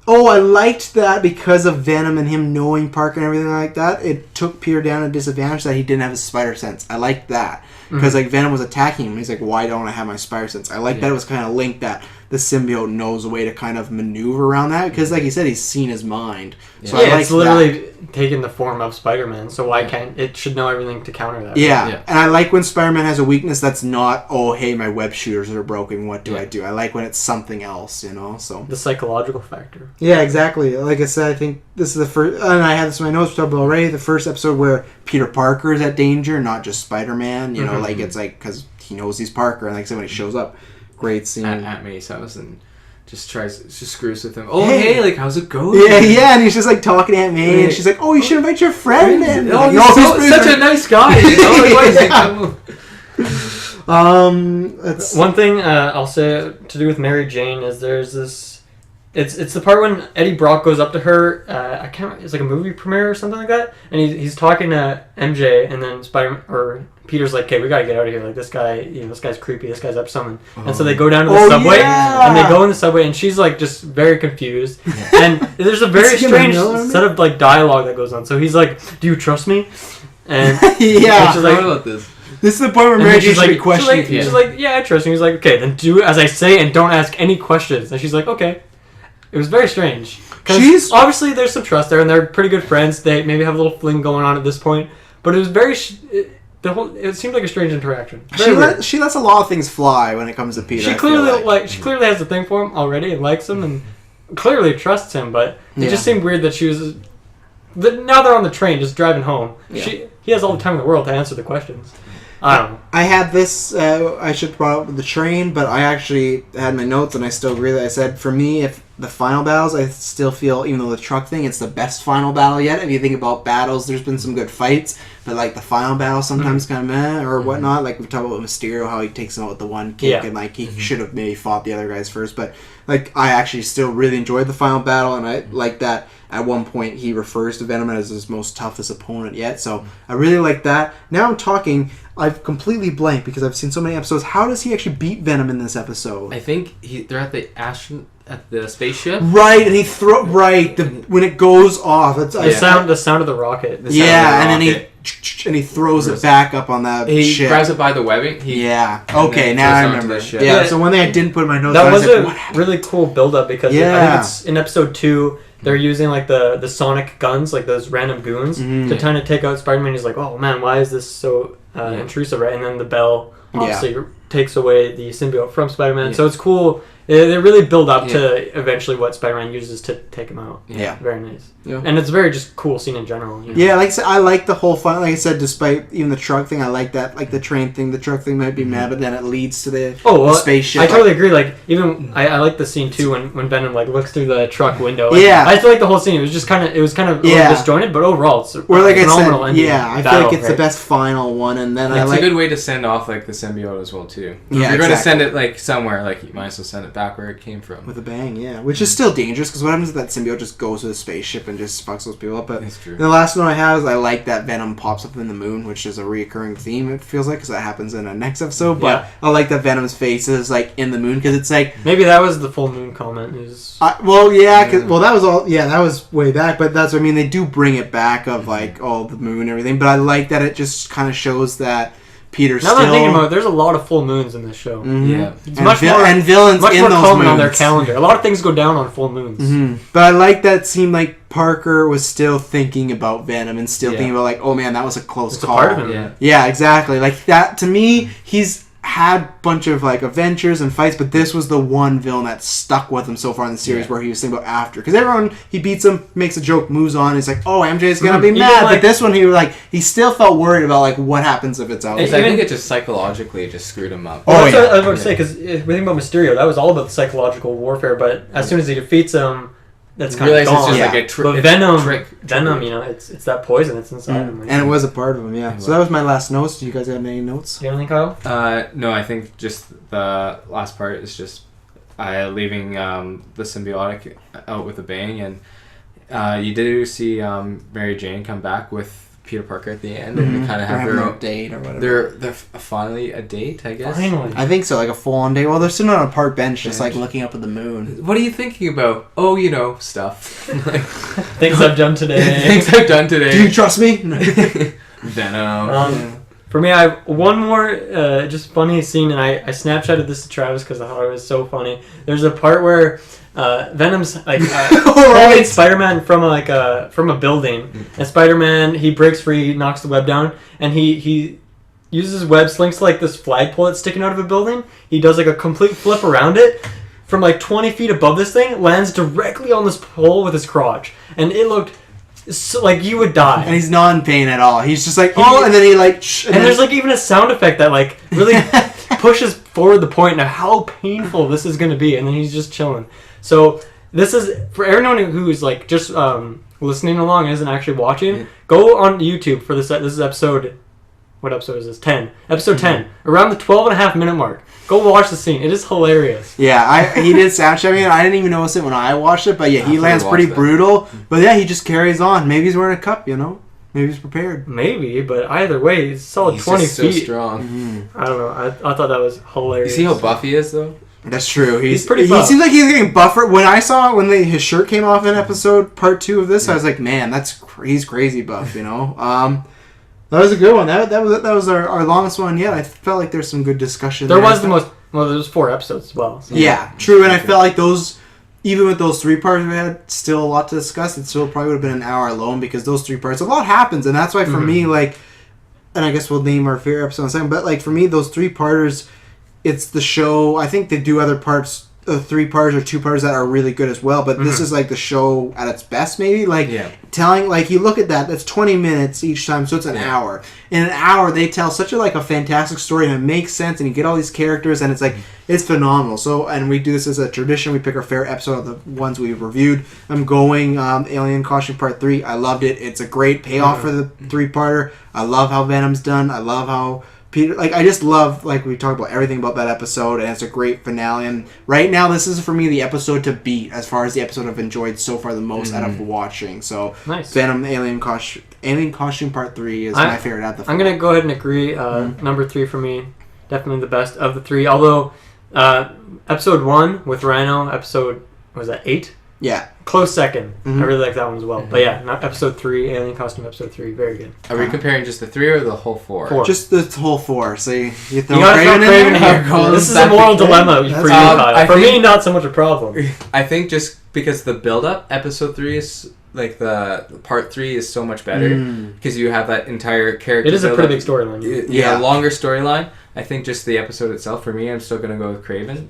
I liked that because of Venom and him knowing Parker and everything like that. It took Peter down a disadvantage that he didn't have his spider sense. I liked that. Because like Venom was attacking him. He's like, why don't I have my spider sense? I like that it was kind of linked that the symbiote knows a way to kind of maneuver around that. Because like you said, he's seen his mind. So I it's literally taken the form of Spider-Man. So why can't it should know everything to counter that? Yeah. And I like when Spider-Man has a weakness that's not, oh, hey, my web shooters are broken. What do I do? I like when it's something else, you know? So the psychological factor. Yeah, exactly. Like I said, I think this is the first, and I have this in my notes, we talked about already, the first episode where Peter Parker is at danger, not just Spider-Man. You know, like it's like, because he knows he's Parker, and like I said, when he shows up, great scene. At May's house, and just screws with him. Oh, hey, like, how's it going? Yeah, and he's just like talking to Aunt May, and she's like, oh, you should invite your friend in. Oh, he's such a nice guy. You know? Like, why is he that's one thing I'll say to do with Mary Jane is there's this. It's the part when Eddie Brock goes up to her. I can't remember, it's like a movie premiere or something like that, and he's talking to MJ, and then Peter's like, "Okay, we gotta get out of here. Like this guy, this guy's creepy. This guy's up something." And so they go down to the subway, and they go in the subway, and she's like just very confused. And there's a very strange set of like dialogue that goes on. So he's like, "Do you trust me?" And she's like, about this. This is the point where Mary Jane should be questioning. She's like, "Yeah, I trust you." He's like, "Okay, then do as I say and don't ask any questions." And she's like, "Okay." It was very strange. Because obviously there's some trust there, and they're pretty good friends. They maybe have a little fling going on at this point. But it was very... it seemed like a strange interaction. She lets a lot of things fly when it comes to Peter. She clearly has a thing for him already and likes him and clearly trusts him, but it just seemed weird that she was... Now they're on the train just driving home. Yeah. He has all the time in the world to answer the questions. I don't know. I had this, I should have brought up with the train, but I actually had my notes and I still agree that I said, for me, if the final battles, I still feel, even though the truck thing, it's the best final battle yet. If you think about battles, there's been some good fights, but like the final battle sometimes kind of meh or whatnot. Like we talked about Mysterio, how he takes him out with the one kick and like he should have maybe fought the other guys first. But like I actually still really enjoyed the final battle, and I like that at one point he refers to Venom as his most toughest opponent yet. So I really like that. Now I'm talking... I've completely blanked because I've seen so many episodes. How does he actually beat Venom in this episode? I think they're at the spaceship. Right, and he when it goes off, it's the sound of the rocket. And then he throws it back up on that ship. He grabs it by the webbing. Okay, now I remember. Yeah. So one thing I didn't put in my notes. That was a really cool build up because I think it's in episode 2. They're using like the sonic guns, like those random goons, to kind of take out Spider-Man. He's like, oh man, why is this so intrusive, right? And then the bell obviously takes away the symbiote from Spider-Man. So it's cool. They really build up to eventually what Spider-Man uses to take him out. Yeah. Very nice. Yeah. And it's a very just cool scene in general. You know? Yeah, like I said, I like the whole fun. Like I said, despite even the truck thing, I like that. Like the train thing, the truck thing might be mad, but then it leads to the spaceship. I totally agree. Like even I like the scene too when Venom like looks through the truck window. Like, yeah, I feel like the whole scene was kind of a little disjointed, but overall it's like phenomenal. I feel like it's the best final one, and then it's a good way to send off like the symbiote as well too. Yeah, if you're going to send it like somewhere, like you might as well send it back where it came from with a bang. Yeah, which is still dangerous because what happens if that symbiote just goes to the spaceship and just fucks those people up? But it's true. The last one I have is I like that Venom pops up in the moon, which is a reoccurring theme. It feels like because that happens in a next episode. But I like that Venom's face is like in the moon because it's like maybe that was the full moon comment. that was all. Yeah, that was way back. But that's what I mean. They do bring it back of like all the moon and everything. But I like that it just kind of shows that Peter now that I'm thinking about it, there's a lot of full moons in this show. Mm-hmm. Yeah, it's much more villains much in more those common moons. on their calendar. A lot of things go down on full moons. Mm-hmm. But I like that it seemed like Parker was still thinking about Venom and still thinking about like, oh man, that was a close call. A part of him. Yeah, exactly. Like that to me, he's had a bunch of like adventures and fights, but this was the one villain that stuck with him so far in the series where he was thinking about after. Because everyone, he beats him, makes a joke, moves on, he's like, oh, MJ's gonna be mad. But this one, he still felt worried about like what happens if it's out. I think it just psychologically just screwed him up. That's what I was about to say, because we think about Mysterio, that was all about the psychological warfare, but as soon as he defeats him, that's kind of gone. It's just like a but Venom, you know, it's that poison that's inside him. And it was a part of him, yeah. So that was my last notes. Do you guys have any notes? Do you have anything, Kyle? No, I think just the last part is just leaving the symbiotic out with a bang, and you did see Mary Jane come back with Peter Parker at the end, and they kind of have their own date or whatever. They're finally a date, I guess. Finally, I think so, like a full-on date. Well, they're sitting on a park bench, just like looking up at the moon. What are you thinking about? Oh, you know, stuff. Things I've done today. Do you trust me? Venom. For me, I have one more just funny scene, and I Snapchatted this to Travis because I thought it was so funny. There's a part where Venom's like holding Spider-Man from a building, and Spider-Man, he breaks free, he knocks the web down, and he uses web slings to like this flagpole that's sticking out of a building. He does like a complete flip around it from like 20 feet above this thing, lands directly on this pole with his crotch, and it looked so, like you would die. And he's not in pain at all. He's just like, and then he like... and there's like even a sound effect that like really pushes forward the point of how painful this is going to be, and then he's just chilling. So this is, for everyone who's like just listening along and isn't actually watching, go on YouTube for this. This is episode... What episode is this? 10. Episode 10. Around the 12.5-minute mark. Go watch the scene. It is hilarious. Yeah, he did sound check me. I didn't even notice it when I watched it, but yeah, he lands pretty brutal. But yeah, he just carries on. Maybe he's wearing a cup, you know? Maybe he's prepared. Maybe, but either way, he's solid 20 feet. He's so strong. Mm-hmm. I don't know. I thought that was hilarious. You see how buff he is, though? That's true. He's pretty buff. He seems like he's getting buffer. When I saw his shirt came off in episode part 2 of this, I was like, man, he's crazy buff, you know? That was a good one. That was our longest one yet. I felt like there's some good discussion there. Was the most... Well, there was 4 episodes as well. So. Yeah, true. And I felt like those... Even with those 3 parts we had, still a lot to discuss. It still probably would have been an hour alone because those 3 parts... A lot happens. And that's why for me, like... And I guess we'll name our favorite episode in a second. But like for me, those 3-parters... It's the show... I think they do other parts... 3-parters or 2-parters that are really good as well, but this is like the show at its best, maybe. Like telling, like you look at that's 20 minutes each time, so it's an hour. In an hour, they tell such a fantastic story, and it makes sense, and you get all these characters, and it's like it's phenomenal. So, and we do this as a tradition. We pick our favorite episode of the ones we've reviewed. I'm going Alien Costume Part 3. I loved it. It's a great payoff for the 3-parter. I love how Venom's done. I love how Peter, like, I just love, like, we talked about everything about that episode, and it's a great finale. And right now, this is, for me, the episode to beat as far as the episode I've enjoyed so far the most out of watching. So, nice. Venom, Alien Costume Part 3 is my favorite out of the 4. I'm going to go ahead and agree. Number 3 for me, definitely the best of the 3. Although, episode 1 with Rhino, episode, was that 8? Yeah. Close second. I really like that one as well. But yeah, not episode 3, Alien Costume episode 3, very good. Are we comparing just the 3 or the whole 4? 4. Just the whole 4. So you throw Kraven in here. This is a moral dilemma for you, Kyle. For me, not so much a problem. I think just because the build-up, episode 3 is... Like the part 3 is so much better because you have that entire character. It is a pretty big storyline. Yeah, longer storyline. I think just the episode itself for me, I'm still gonna go with Kraven,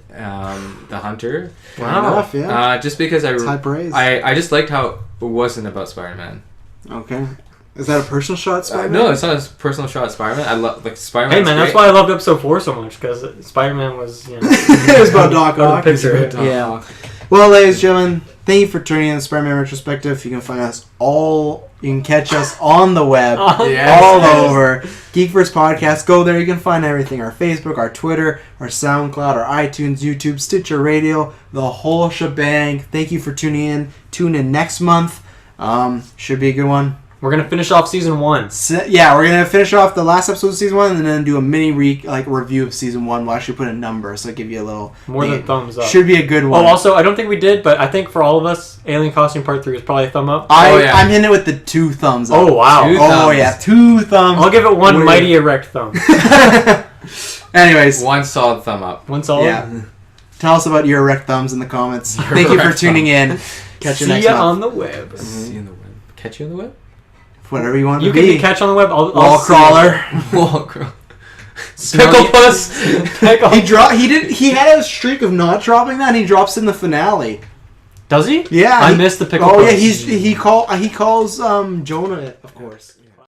the Hunter. Wow. Enough, just because I just liked how It wasn't about Spider-Man. Okay. Is that a personal shot, Spider-Man? No, it's not a personal shot at Spider-Man. I love Spider-Man. Hey man, that's why I loved episode 4 so much, because Spider-Man was, it was about Doc Ock. Picture. Yeah. Well, ladies and gentlemen, thank you for tuning in to Spider-Man Retrospective. You can find us all. You can catch us on the web, all over GeekVerse Podcast. Go there. You can find everything: our Facebook, our Twitter, our SoundCloud, our iTunes, YouTube, Stitcher Radio, the whole shebang. Thank you for tuning in. Tune in next month. Should be a good one. We're gonna finish off season 1. Yeah, we're gonna finish off the last episode of season 1, and then do a mini review of season 1. We'll actually put a number, so give you a little more than thumbs up. Should be a good one. Oh, also, I don't think we did, but I think for all of us, Alien Costume Part 3 is probably a thumb up. I'm hitting it with the 2 thumbs up. Oh wow! Yeah, 2 thumbs. I'll give it 1 mighty erect thumb. Anyways, 1 solid thumb up. 1 solid. Yeah. Tell us about your erect thumbs in the comments. Thank you for tuning in. Catch you next month. See ya on the web. See you on the web. Catch you on the web. Whatever you want You to be. can catch on the web. Wall crawler. Wall crawler. Pickle puss. He had a streak of not dropping that, and he drops in the finale. Does he? Yeah. I missed the pickle. Oh puss. yeah, he calls Jonah, of course.